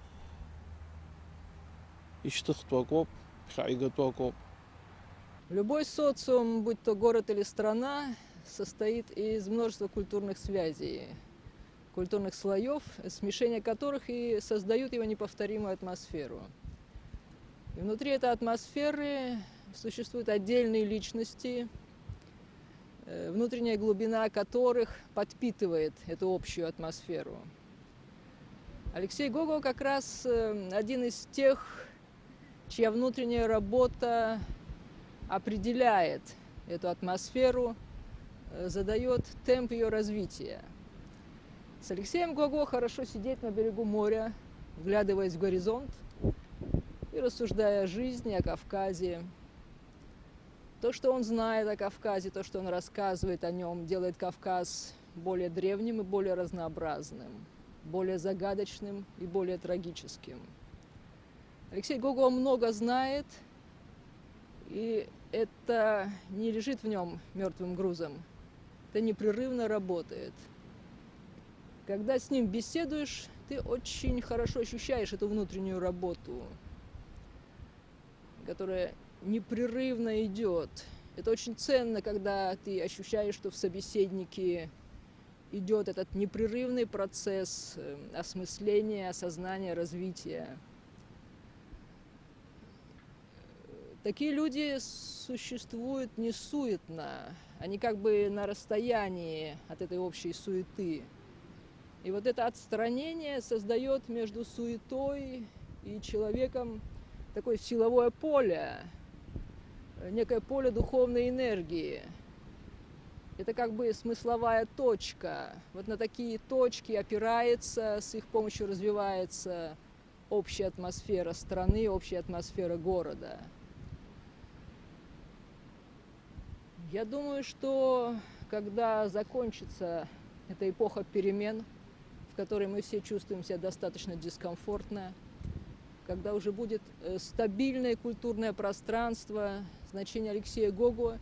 ишьҭыхтәу акоуп, ԥхьаҟьагатәу акоуп. Любой социум, будь то город или страна, состоит из множества культурных связей, культурных слоев, смешение которых и создают его неповторимую атмосферу. И внутри этой атмосферы существуют отдельные личности, внутренняя глубина которых подпитывает эту общую атмосферу. Алексей Гогуа как раз один из тех, чья внутренняя работа определяет эту атмосферу, задает темп ее развития. С Алексеем Гогуа хорошо сидеть на берегу моря, вглядываясь в горизонт и рассуждая о жизни, о Кавказе. То, что он знает о Кавказе, то, что он рассказывает о нем, делает Кавказ более древним и более разнообразным, более загадочным и более трагическим. Алексей Гогуа много знает, и это не лежит в нем мертвым грузом, это непрерывно работает. Когда с ним беседуешь, ты очень хорошо ощущаешь эту внутреннюю работу, которая непрерывно идет. Это очень ценно, когда ты ощущаешь, что в собеседнике идет этот непрерывный процесс осмысления, осознания, развития. Такие люди существуют не суетно, они как бы на расстоянии от этой общей суеты. И вот это отстранение создает между суетой и человеком такое силовое поле, некое поле духовной энергии. Это как бы смысловая точка. Вот на такие точки опирается, с их помощью развивается общая атмосфера страны, общая атмосфера города. Я думаю, что когда закончится эта эпоха перемен, в которой мы все чувствуем себя достаточно дискомфортно, когда уже будет стабильное культурное пространство, значение Алексея Гогуа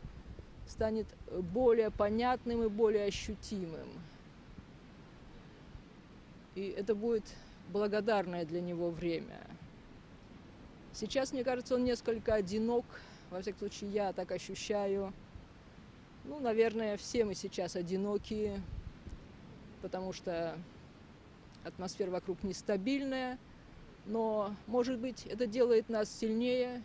станет более понятным и более ощутимым. И это будет благодарное для него время. Сейчас, мне кажется, он несколько одинок, во всяком случае, я так ощущаю. Ну, наверное, все мы сейчас одинокие, потому что атмосфера вокруг нестабильная, но, может быть, это делает нас сильнее.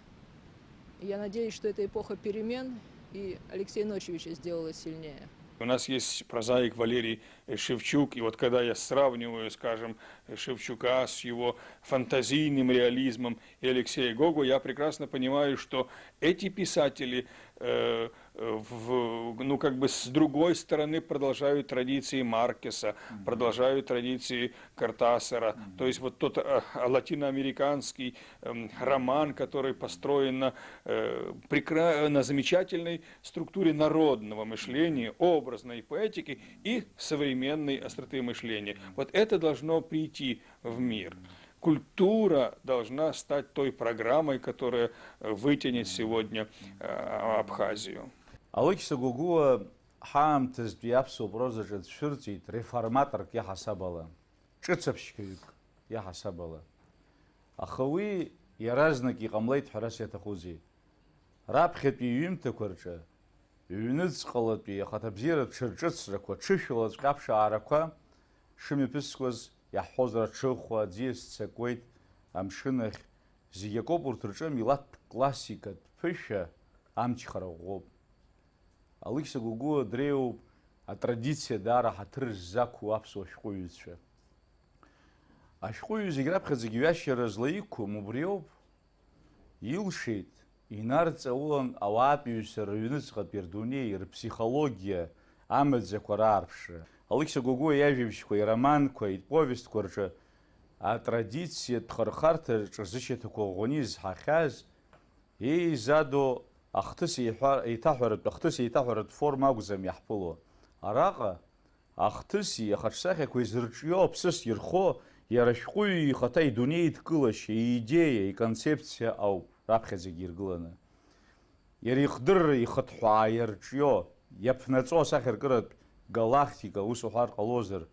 Я надеюсь, что эта эпоха перемен и Алексея Ночевича сделала сильнее. У нас есть прозаик Валерий Шевчук, и вот когда я сравниваю, скажем, Шевчука с его фантазийным реализмом и Алексея Гогуа, я прекрасно понимаю, что эти писатели, ну, как бы с другой стороны продолжают традиции Маркеса, продолжают традиции Кортасара. То есть вот тот латиноамериканский роман, который построен на замечательной структуре народного мышления, образной поэтики и современной остроты мышления. Вот это должно прийти в мир. Культура должна стать той программой, которая вытянет сегодня Абхазию. Алексей Гогуа ҳаамҭазтәи аԥсуа прозаҿы дцәырҵит реформаторк иаҳасаб ала, ҿыцаԥшьгаҩык иаҳасаб ала. Аха уи иаразнак иҟамлеит ҳәарас иаҭахузеи. Раԥхьатәи иҩымҭақәа рҿы ҩныҵҟалатәи ахаҭабзиаратә ҽырҿыцрақәа, ҽышәалаҵәҟьа аԥшаарақәа шымҩаԥысуаз иаҳҳәозар аҽыхәа, аӡиас ццакуеит, амшын ахь, зегьы акоуп урҭ рҿы милаҭтә классикатә ԥышәа амчхара ӷәӷәоуп. Алексей Гогуа дреиуоуп атрадициа даара ҳаҭыр ззақәу аԥсуа ашәҟәыҩҩцәа. Ашәҟәыҩҩы зегь раԥхьаӡагьы ҩашьара злаиқәым убри ауп. Илшеит, инарҵаулан ауаатәыҩса рыҩныҵҟатәи рдунеи, рԥсихологиа, амаӡақәа раарԥшра. Алексей Гогуа иажәабжьқәа, ироманқәа, иповестқәа рҿы атрадициатә хырхарҭаҿы рзышьаҭақәа ӷәӷәаны изҳахьаз еизадо ахҭыс еиҭаҳәаратә форма акәӡам иаҳԥыло. Араҟа ахҭыси ахаҿсахьақәа изырҿио, аԥсыс ирхо, иара ашәҟәыҩҩы ихаҭа идунеидкылашьа, иидеиа, иконцепциа ауп раԥхьаӡагьы иргыланы. Иара ихдырра, ихыҭҳәаа иарҿио, иаԥнаҵо асахьаркыратә галактика, ус уҳәар ҟалозар,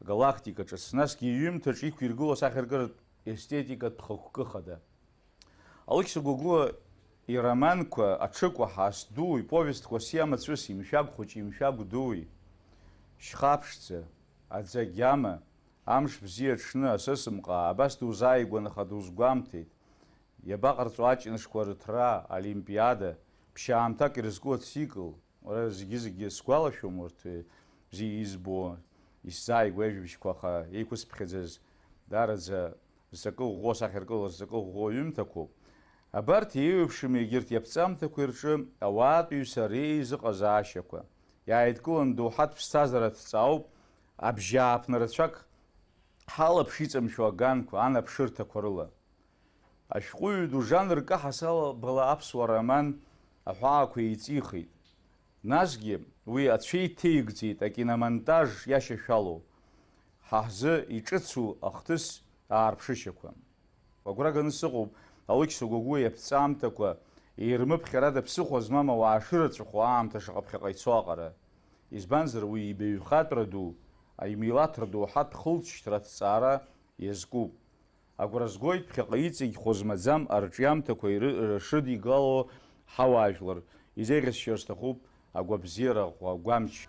галактикаҿы, насгьы иҩымҭаҿы иқәиргыло асахьаркыратә естетикатә хықәкы хада. Алексей Гогуа ироманқәа, аҽыкәа ҳаас дуи, иповестқәа сиамацәыси, имшәагә хәыҷи, имшәагә дуи, шьхаԥшӡа, аӡагьама, амш бзиа аҽны, асысымҟаа, абас дузааигәан, аха дузгәамҭеит. Иабаҟарҵо аҷнышқәа рыҭра, олимпиада, ԥшьаамҭак ирызку ацикл, уара зегьы сгәалашәом урҭ бзиа избо, исзааигәо ажәабжьқәа, аха еиқәысԥхьаӡаз даараӡа зҵакы ӷәӷәо, асахьаркыра зҵакы ӷәӷәо ҩымҭақәоуп. Абарҭ еиуеиԥшым егьырҭ иаԥҵамҭақәа рҿы ауаатәыҩса реизыҟазаашьақәа. Иааидкылан доуҳатә ԥсҭазаара ҭҵаауп, абжьааԥны рацәак ҳалаԥш иҵамшәо аганқәа, анаԥшырҭақәа рыла. Ашәҟәыҩҩы ду жанрк аҳасабала аԥсуа роман аҳәаақәа еиҵихит. Насгьы уи ацәеиҭеигӡеит акиномонтаж иашьашәалоу, ҳаҳзы иҿыцу ахҭыс аарԥшышьақәа. Агәра ганы сыҟоуп Алексей Гогуа иаԥҵамҭақәа еирмыԥхьарада ԥсыхәа змам ауаа шырацәахо аамҭа шаҟа ԥхьаҟа ицо аҟара. Избанзар уи ибаҩхатәра ду, аимилаҭра ду ҳаҭ хылҵшьҭра аҭҵаара иазкуп. Агәра згоит ԥхьаҟа иҵегьхоз маӡам арҿиамҭақәа шрыдигало ҳауаажәлар. Изеиӷьасшьо сҭахуп агәабзиара агәамч.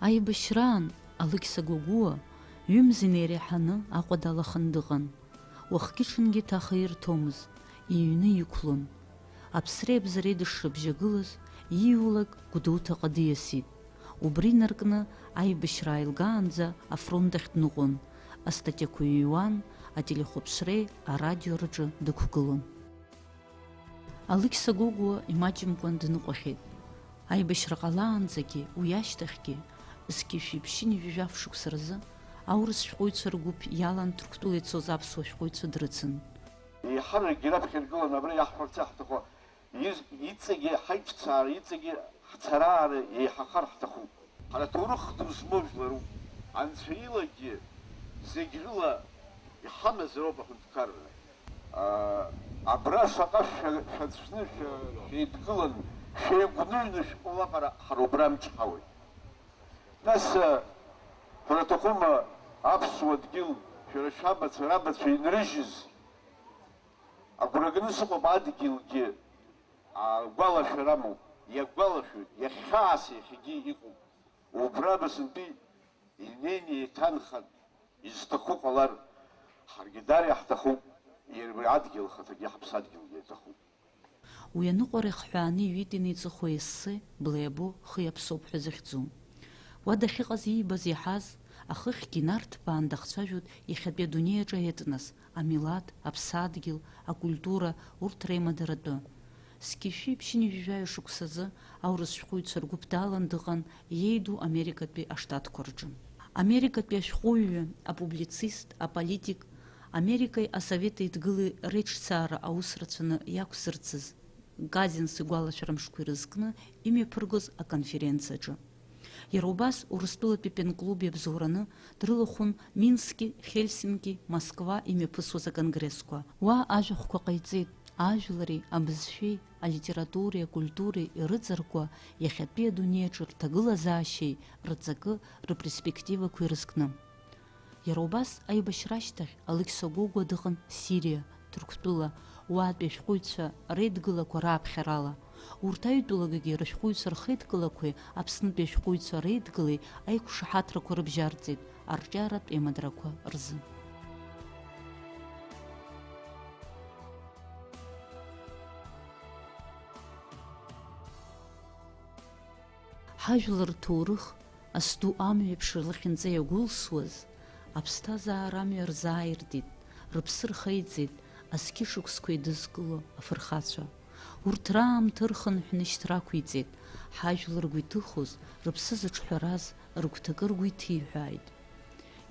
Аибашьраан Алықьса Гәыгәуа ҩымз инеиреиҳаны Аҟәа далахан дыҟан. Уахгьы-ҽынгьы ҭаха ирҭомыз, иҩны иқәлон. Аԥсреи абзареи дышрыбжьагылаз, ииулак Гәдоуҭаҟа диасит. Убри наркны аибашьра ааилгаанӡа афронт ахь дныҟәон. Астатиақәа иҩуан, ателехәаԥшреи арадио рҿы дықәгылон. Алықьса Гәыгәуа имаҷымкәан дныҟәахьеит. Аибашьра ҟалаанӡагьы, уи ашьҭахьгьы, зқьышәи-ԥшьыни жәажәаф шықәса рзы аурыс шәҟәыҩҩцәа ргәыԥ иалан Ҭырқәтәыла ицоз аԥсуа шәҟәыҩҩцәа дрыцын. Еиҳаракгьы раԥхьа иргылан абра иаҳҳәарц иаҳҭаху иҵегьы ҳаиҿцаара, иҵегьы ҳцараара еиҳахар ҳҭахуп. Ҳара аҭоурых ду змоу жәларуп. Анцәа илагьы зегь рыла иҳамазароуп аҳәынҭқарра. Абра шаҟа шәацәны шәеидгылан, шәеигәныҩны шәҟәылап ҳара убра амчҳауеит. Нас ҳәара аҭахума аԥсуа дгьыл шәара шәабацәа рабацәа инрыжьыз агәра ганы сыҟоуп адгьылгьы агәалашәара амоуп, иагәалашәоит, иахьхьаас иахьагьы иҟоуп. Убра басынтәи инеины еиҭанхан изҭаху ҟалар, ҳаргьы даара иаҳҭахуп, иара адгьыл хаҭагьы ҳаԥсадгьылгьы иаҭахуп. Уи аныҟәара ихҳәааны иҩит иneиҵыху ессы, Блеабо хы иаԥсоуп ҳәа захьӡу. Уа дахьыҟаз иибаз иаҳаз, ахыхьгьы инарҭбаан дахцәажәоит иахьатәи адунеи аҿы аетнос, амилаҭ, аԥсадгьыл, акультура, урҭ реимадаратәы. Зқьышәи-ԥшьыни жәажәаҩ шықәсазы аурыс шәҟәыҩҩцәа ргәыԥ далан дыҟан иеиду Америкатәи аштатқәа рҿы. Америкатәи ашәҟәыҩҩы, апублицист, аполитик, Америкаи асовет еидгылеи реиҿцаара аус рацәаны иақәзырцыз Газинс игәалашәара мшқәа ирызкны имҩаԥыргоз аконференциаҿы. Иара убас Урыстәылатәи пен-клуб иабзоураны дрылахәын Мински, Хельсинки, Москва имҩаԥысуаз аконгрессқәа. Уа ажәахәқәа ҟаиҵеит. Ажәлари, абызшәеи, алитературеи, акультуреи ирыҵаркуа иахьатәи адунеи аҿы рҭагылазаашьеи рҵакы, рперспективақәа ирызкны. Иара убас аибашьра ашьҭахь Алықьса Гәыгәуа дыҟан Сириа, Ҭырқәтәыла, уаатәи ашәҟәыҩҩцәа реидгылақәа раԥхьарала. Урҭ аҩтәылагагьы рышәҟәыҩҩцәа рхеидгылақәеи Аԥснытәи ашәҟәыҩҩцәа реидгылеи аиқәшаҳаҭрақәа рыбжьарҵеит арҿиаратә еимадарақәа рзы. Ҳажәлар рҭоурых асду амҩеиԥш рлахьынҵа иагәылсуаз, аԥсҭазаара амҩа рзааиртит, рыԥсы рхеиҵеит азқьы шықәсқәа еидызкыло афырхацәа. Урҭ раамҭа ырхынҳәны шьҭра ақәиҵеит, ҳажәлар ргәы иҭыхоз, рыԥсы зыҿҳәараз, рыгәҭакы ргәы иҭиҳәааит.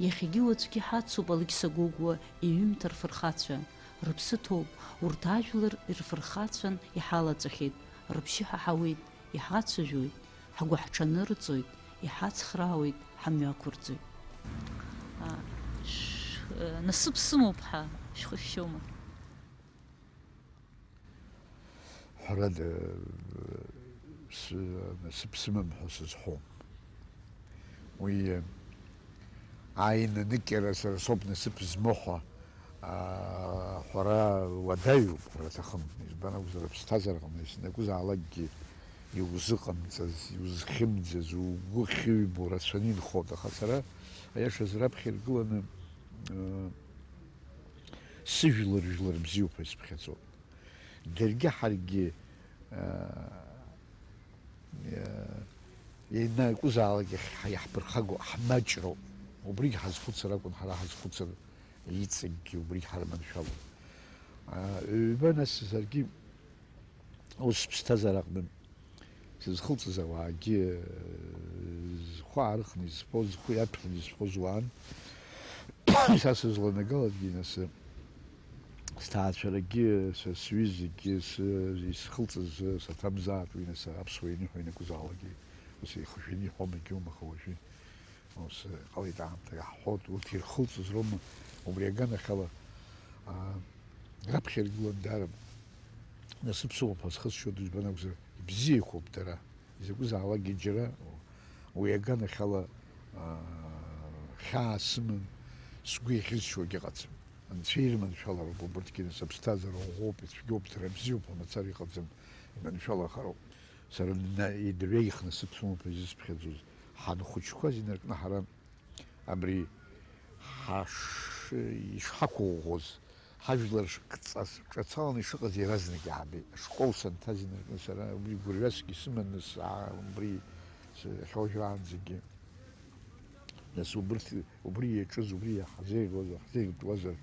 Иахьагьы уаҵәгьы ҳацуп Алықьса Гәыгәуа иҩымҭа рфырхацәа, рыԥсы ҭоуп, урҭ ажәлар ирфырхацәан иҳалаҵахьеит, рыбжьы ҳаҳауеит, иҳацәажәоит, ҳгәы ҳҽанырҵоит, иҳацхраауеит, ҳамҩақәырҵоит. Насыԥ сымоуп ҳа, шәхышәшьома? Ҳәарада, насыԥ сымам ҳәа сызҳәом. Уи аинаныкьара сара соуп насыԥ змоу ҳәа ҳәара уадаҩуп, ҳәара аҭахым. Избан акәзар аԥсҭазаара ҟны ианакәызаалакгьы иузыҟамҵаз, иузхьымӡаз, угәы хьыҩбо рацәаны инхоит, аха сара аиашаз раԥхьа иргыланы сыжәлар жәлар бзиоуп ҳәа исԥхьаӡоит. Даргьы ҳаргьы ианакәызаалак иаҳԥырхаго ҳмаҷроуп. Убригь ҳазхәыцыр акәын, ҳара ҳазхәыцыр иҵегьгьы убригь ҳарманшәалоуп. Ҩба нас саргьы ус ԥсҭазаара аҟны сызхылҵыз ауаагьы зхәы аарыхны изфоз, зхәы иаҭәхны изфоз уаан. Са сызланагалакгьы нас сҭаацәарагьы, сҩызагьы исхылҵыз саҭамзаат, уи нас аԥсуа ианыҳәо ианакәызаалакгьы ус ихәашәаны иҳәом егьоума, аха уажәы ус ҟалеит аамҭа иаҳҳәоит, урҭ ирхылҵыз роума, убри аганахьала раԥхьа иргылан даара насыԥ сымоуп ҳәа зхысшьоит, избан акәзар ибзиахоуп дара, изакәызаалакгьы џьара уи аганахьала хьаа сыман сгәы иахьызшьуагьы ыҟаӡам. Анцәа ирманшәалароуп убырҭгьы нас аԥсҭазаара ӷәӷәоуп, ицәгьоуп, дара бзиоуп, мацара иҟаӡам, иманшәалахароуп. Сара идырҩегьых сыԥсуоуп изысԥхьаӡоз. Ҳанхәыҷқәа инаркны ҳара абри ишҳақәыӷәӷәоз ҳажәлар ҿацаланы ишыҟаз иаразнак иаабеит. Ашкол санҭаз инаркны сара убри гәырҩаск исыманы убри ахьоужәраанӡагьы нас убри иаҿыз, убри ҳазеигәазар,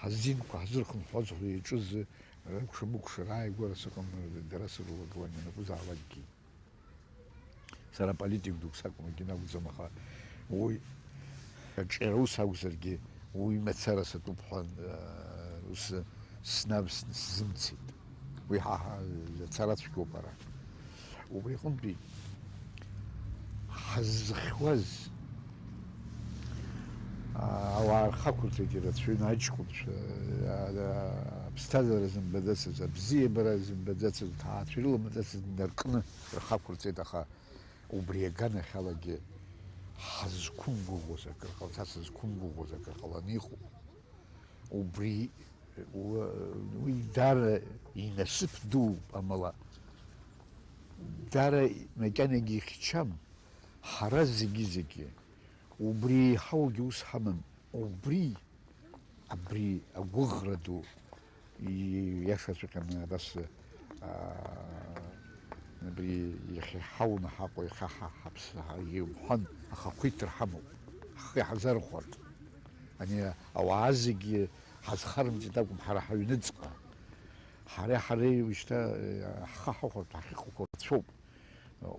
ҳазинқәа ҳзырхынҳәуаз иаҿыз рыкәша-мыкәша рааигәара сыҟам, дара сырлагылан ианакәызаалакгьы. Сара политик дук сакәмагьы накәӡам, аха уи аҿиара ус акәзаргьы уи мацара сатәуп ҳәа ус сзымцеит. Уи ацара цәгьоуп ара. Убри аҟынтәи ҳаззыхьуаз ауаа рхақәырҵеит ирацәаҩны аҷкәынцәа, аԥсҭазаара зымбаӡацыз, абзиабара зымбаӡацыз, ҭаацәа ирыламӡацыз наркны рхақәырҵеит, аха убри аганахьалагьы ҳазқәымгәыӷуаз акыр ҟалан, са сызқәымгәыӷуаз акыр ҟаланы иҟоуп. Убри уи даара инасыԥ дууп, амала даара макьанагьы ихьчам. Ҳара зегьы убри еиҳаугьы ус ҳамам. Убри агәыӷра ду иашаҵәҟьаны абас абри иахьаҳауны ҳаҟоу, иумҳәан, аха хәиҭр ҳамоуп, ҳхы иҳазархәарц. Ани ауаа зегьы ҳазхарымҵеит акәым, ҳара ҳаҩныҵҟа. Ҳареи уажәшьҭа ҳхы ҳахәартә ҳахьыҟоу рацәоуп.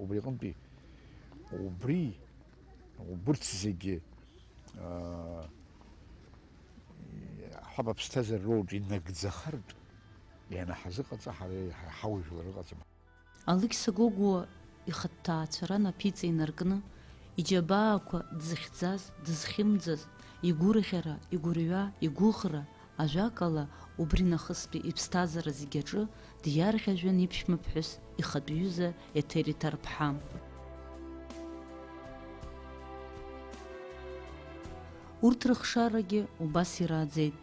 Убри аҟынтәи убырҭ зегьы ҳаб аԥсҭазаара роуҿ инагӡахартә ианаҳзыҟаҵа, ҳара ҳаужәлар ыҟаӡам. Алықьса Гогәуа ихатә ҭаацәара напиҵа инаркны, иџьабаақәа дзыхьӡаз, дызхьымӡаз, игәырӷьара, игәырҩа, игәыӷра, ажәакала, убри нахыстәи иԥсҭазаара зегьаҿы диарӷьажәын иԥшәмаԥҳәыс ихатә ҩыза Еҭери Ҭарԥҳа. Урҭ рыхшарагьы убас ирааӡеит.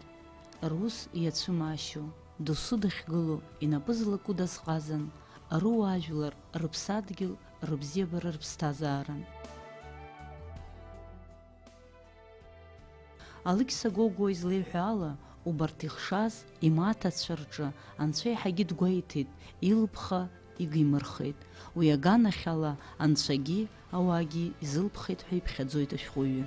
Рус иацәымаашьо, досу дахьгыло, инапы злаку дазҟазан, аруаажәлар рыԥсадгьыл, рыбзиабара рыԥсҭазааран. Алықьса Гогәуа излеиҳәо ала, убарҭ ихшаз имаҭацәа рҿы анцәа еиҳагьы дгәеиҭеит, илԥха игимырхеит. Уи аганахьала анцәагьы ауаагьы изылԥхеит ҳәа иԥхьаӡоит ашәҟәыҩҩы.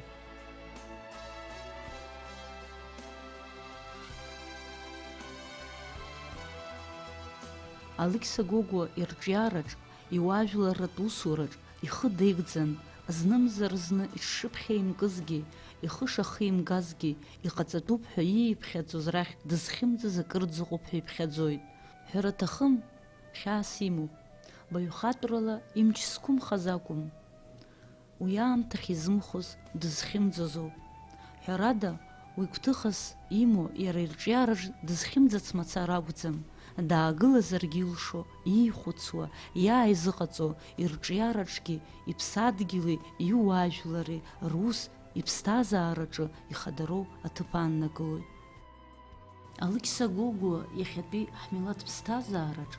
Алықьса Гогәуа ирҿиараҿ, иуаажәларратә усураҿ ихы деигӡан, знымзар-зны ишшыԥхьеимкызгьы, ихы шахимгазгьы, иҟаҵатәуп ҳәа ииԥхьаӡоз рахь дызхьымӡаз акыр дзыҟоуп ҳәа иԥхьаӡоит. Ҳәара аҭахым, хьаас имоуп, баҩхатәрала имч зқәымхаз акәым. Уи аамҭахь изымхоз дызхьымӡазоуп. Ҳәарада, уи гәҭыхас имоу иара ирҿиараҿ дызхьымӡац мацара акәӡам. Даагылазаргьы илшо, иихәыцуа, иааизыҟаҵо, ирҿиараҿгьы, иԥсадгьыли, иуаажәлари, рус, иԥсҭазаараҿы ихадароу аҭыԥ ааннакылоит. Алықьса Гогәуа иахьатәи ҳмилаҭ ԥсҭазаараҿ,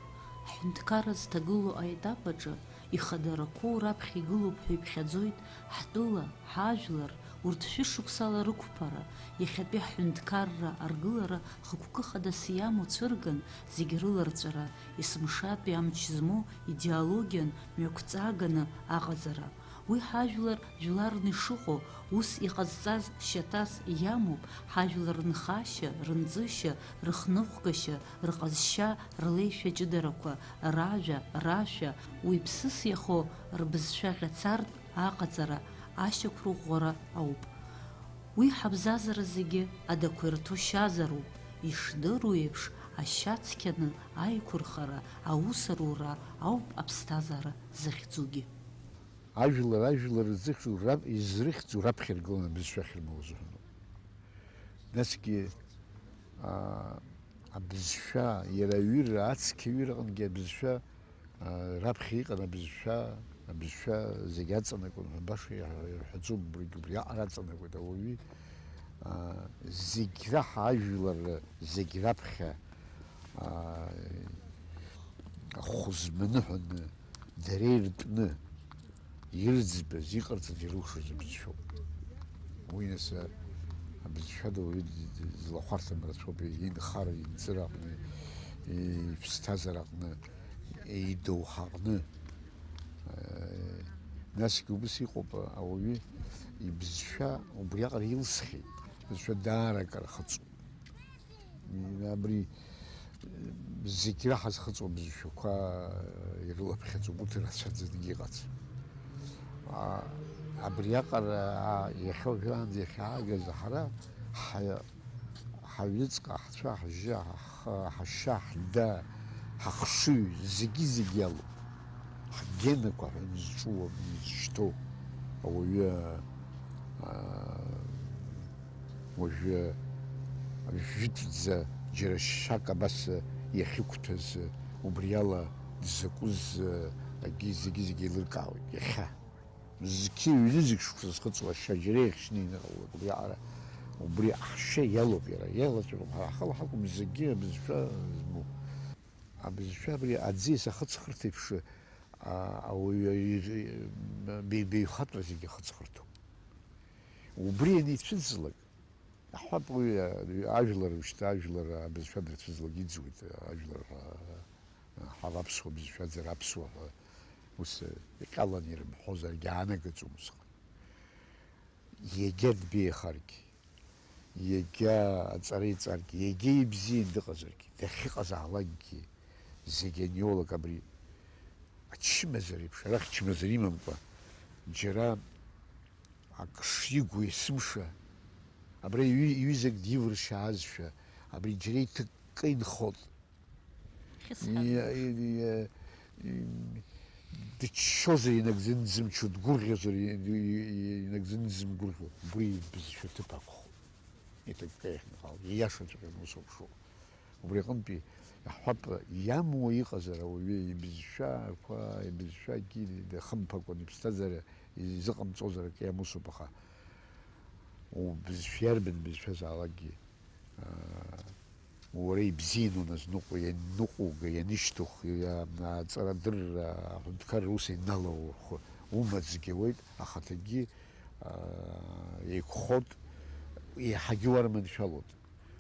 ҳҳәынҭқарра зҭагылоу аетап аҿы ихадарақәоу раԥхьа игылоуп ҳәа иԥхьаӡоит ҳтәыла, ҳажәлар, урҭ шәышықәсала рықәԥара, иахьатәи ҳҳәынҭқарра аргылара хықәкы хадас иамоу цәырган, зегьы рыларҵәара, есымшатәи амч змоу идеологиан мҩақәҵаганы аҟаҵара. Уи ҳажәлар жәларны ишыҟоу, ус иҟазҵаз шьаҭас иамоуп ҳажәлар рнхашьа, рынҵышьа, рыхныҟәгашьа, рҟазшьа, рлеишәа ҷыдарақәа, ражәа, рашәа, уи ԥсыс иахо рбызшәа ӷьацартә аҟаҵара, ашьақәырӷәӷәара ауп. Уи ҳабзазара зегьы адақәа ирҭо шьазароуп. Ишдыру еиԥш, ашьа цқьаны аиқәырхара, аусарура ауп аԥсҭазаара захьӡугьы. Ажәлар изрыхьӡу раԥхьа иргыланы абызшәа ахьырмоуа азыҳәаноуп. Насгьы абызшәа, иара аҩыра, ацқьа аҩыраҟангьы абызшәа раԥхьа иҟан, абызшәа абызшәа зегьы аҵанакуан, баша ирҳәаӡом, убри аҟара аҵанакуеит ауаҩы. Зегь раҳа ажәлар, зегь раԥхьа ахәы зманыҳәаны, дара иртәны, ирӡбаз, иҟарҵаз ирылшоз абызшәоуп. Уи нас абызшәа ауаҩы злахәарҭам рацәоуп, инхара, инҵыра аҟны, иԥсҭазаара аҟны, идоуҳа аҟны. Насгьы убас иҟоуп ауаҩы ибызшәа убриаҟара илсхьеит, бызшәа даара акыр хыҵуп. Абри зегь раҳа зхыҵуа бызшәақәа ирылаԥхьаӡоуп, урҭ ирацәаӡаны иҟац. Абриаҟара иахьа уажәраанӡа иахьаагаз ҳара ҳаҩныҵҟа, ҳцәа, ҳжьы, ҳашьа, ҳда, ҳахшыҩ зегьы иалоуп. Ҳгенақәа ҳәа изҿу, изышьҭоу ауаҩы уажәы жәытәӡа џьара шьак абас иахьықәҭәаз убри ала дзакәыз акгьы зегьы еилыркаауеит иахьа. Зқьы ҩ-зегь шықәса зхыҵуа ашьа џьара иахьшьны иныҟалоит, убри аҳәшьа иалоуп иара, иалаҵәоуп, ҳхала ҳакәым зегьы абызшәа змоу. Абызшәа абри аӡиас ахыҵхырҭа еиԥш ауаҩы беихатәра зегьы ахыҵхырҭоуп. Убри аницәыӡлак, аҳәап уи ажәлар уажәшьҭа ажәлар абызшәа дрыцәыӡлак иӡуеит, ажәлар ҳара аԥсуа бызшәаӡара аԥсуа ҳәа ус иҟьаланы ирымҳәозаргьы аанагаӡом усҟан. Иагьа дбеиахаргьы, иагьа аҵара иҵаргьы, иагьа ибзиан дыҟазаргьы, дахьыҟазаалакгьы зегьы аниолак абри ачымазара еиԥш, арахь чымазара имамкәа, џьара ак шигәу есымша, абри ҩызак дивыршьаазшәа, абри џьара иҭыкка инхот. Дыччозар инагӡаны дзымчу, дгәырӷьозар инагӡаны дзымгәырӷьо, убри бызшәа ҭыԥ ақәхоит. Иҭыкка иахьынхало, ииашаҵәҟьан ус ауп шоуп. Убри аҟынтәи аҳәап иамуа иҟазар ауаҩы ибызшәагьы хымԥакәан иԥсҭазаара изыҟамҵозар ак иамусуп, аха убызшәа иарбан бызшәазаалакгьы уара ибзиан уназныҟәо, ианныҟәуга, ианышьҭухә, аҵарадырра, аҳәынҭқарра ус иналаурхәо, умаӡгьы ауеит, ахаҭагьы еиқәхот, еиҳагьы уарманшәалот.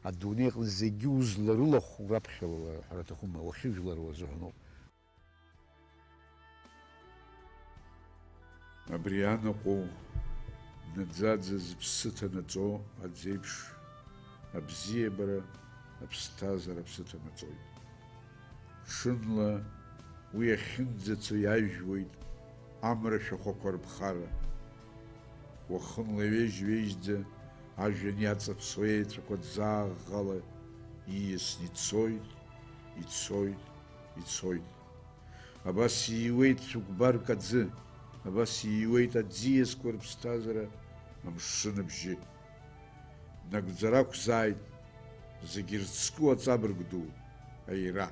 Адунеиҟны зегьы узларылахәу раԥхьала ҳәара аҭахума, уахьыжәлар уазыҳәаноуп. Абри анаҟәоу наӡаӡа зыԥсы ҭанаҵо аӡеиԥш абзиабара, аԥсҭазаара аԥсы ҭанаҵоит. Ҽынла уи ахьынӡацо иажәуеит амра шәахәақәа рԥхара. Уахынла ҩежь-ҩежьӡа ажәҩан иаҵаԥсуа еҵәақәа ӡааӷӷала ииасны ицоит, ицоит, ицоит. Абас ииуеит цәыкәбарк аӡы, абас ииуеит аӡиасқәа рыԥсҭазаара амшын абжьы. Нагӡара ақәзааит зегьы ирцку аҵабырг ду, аира.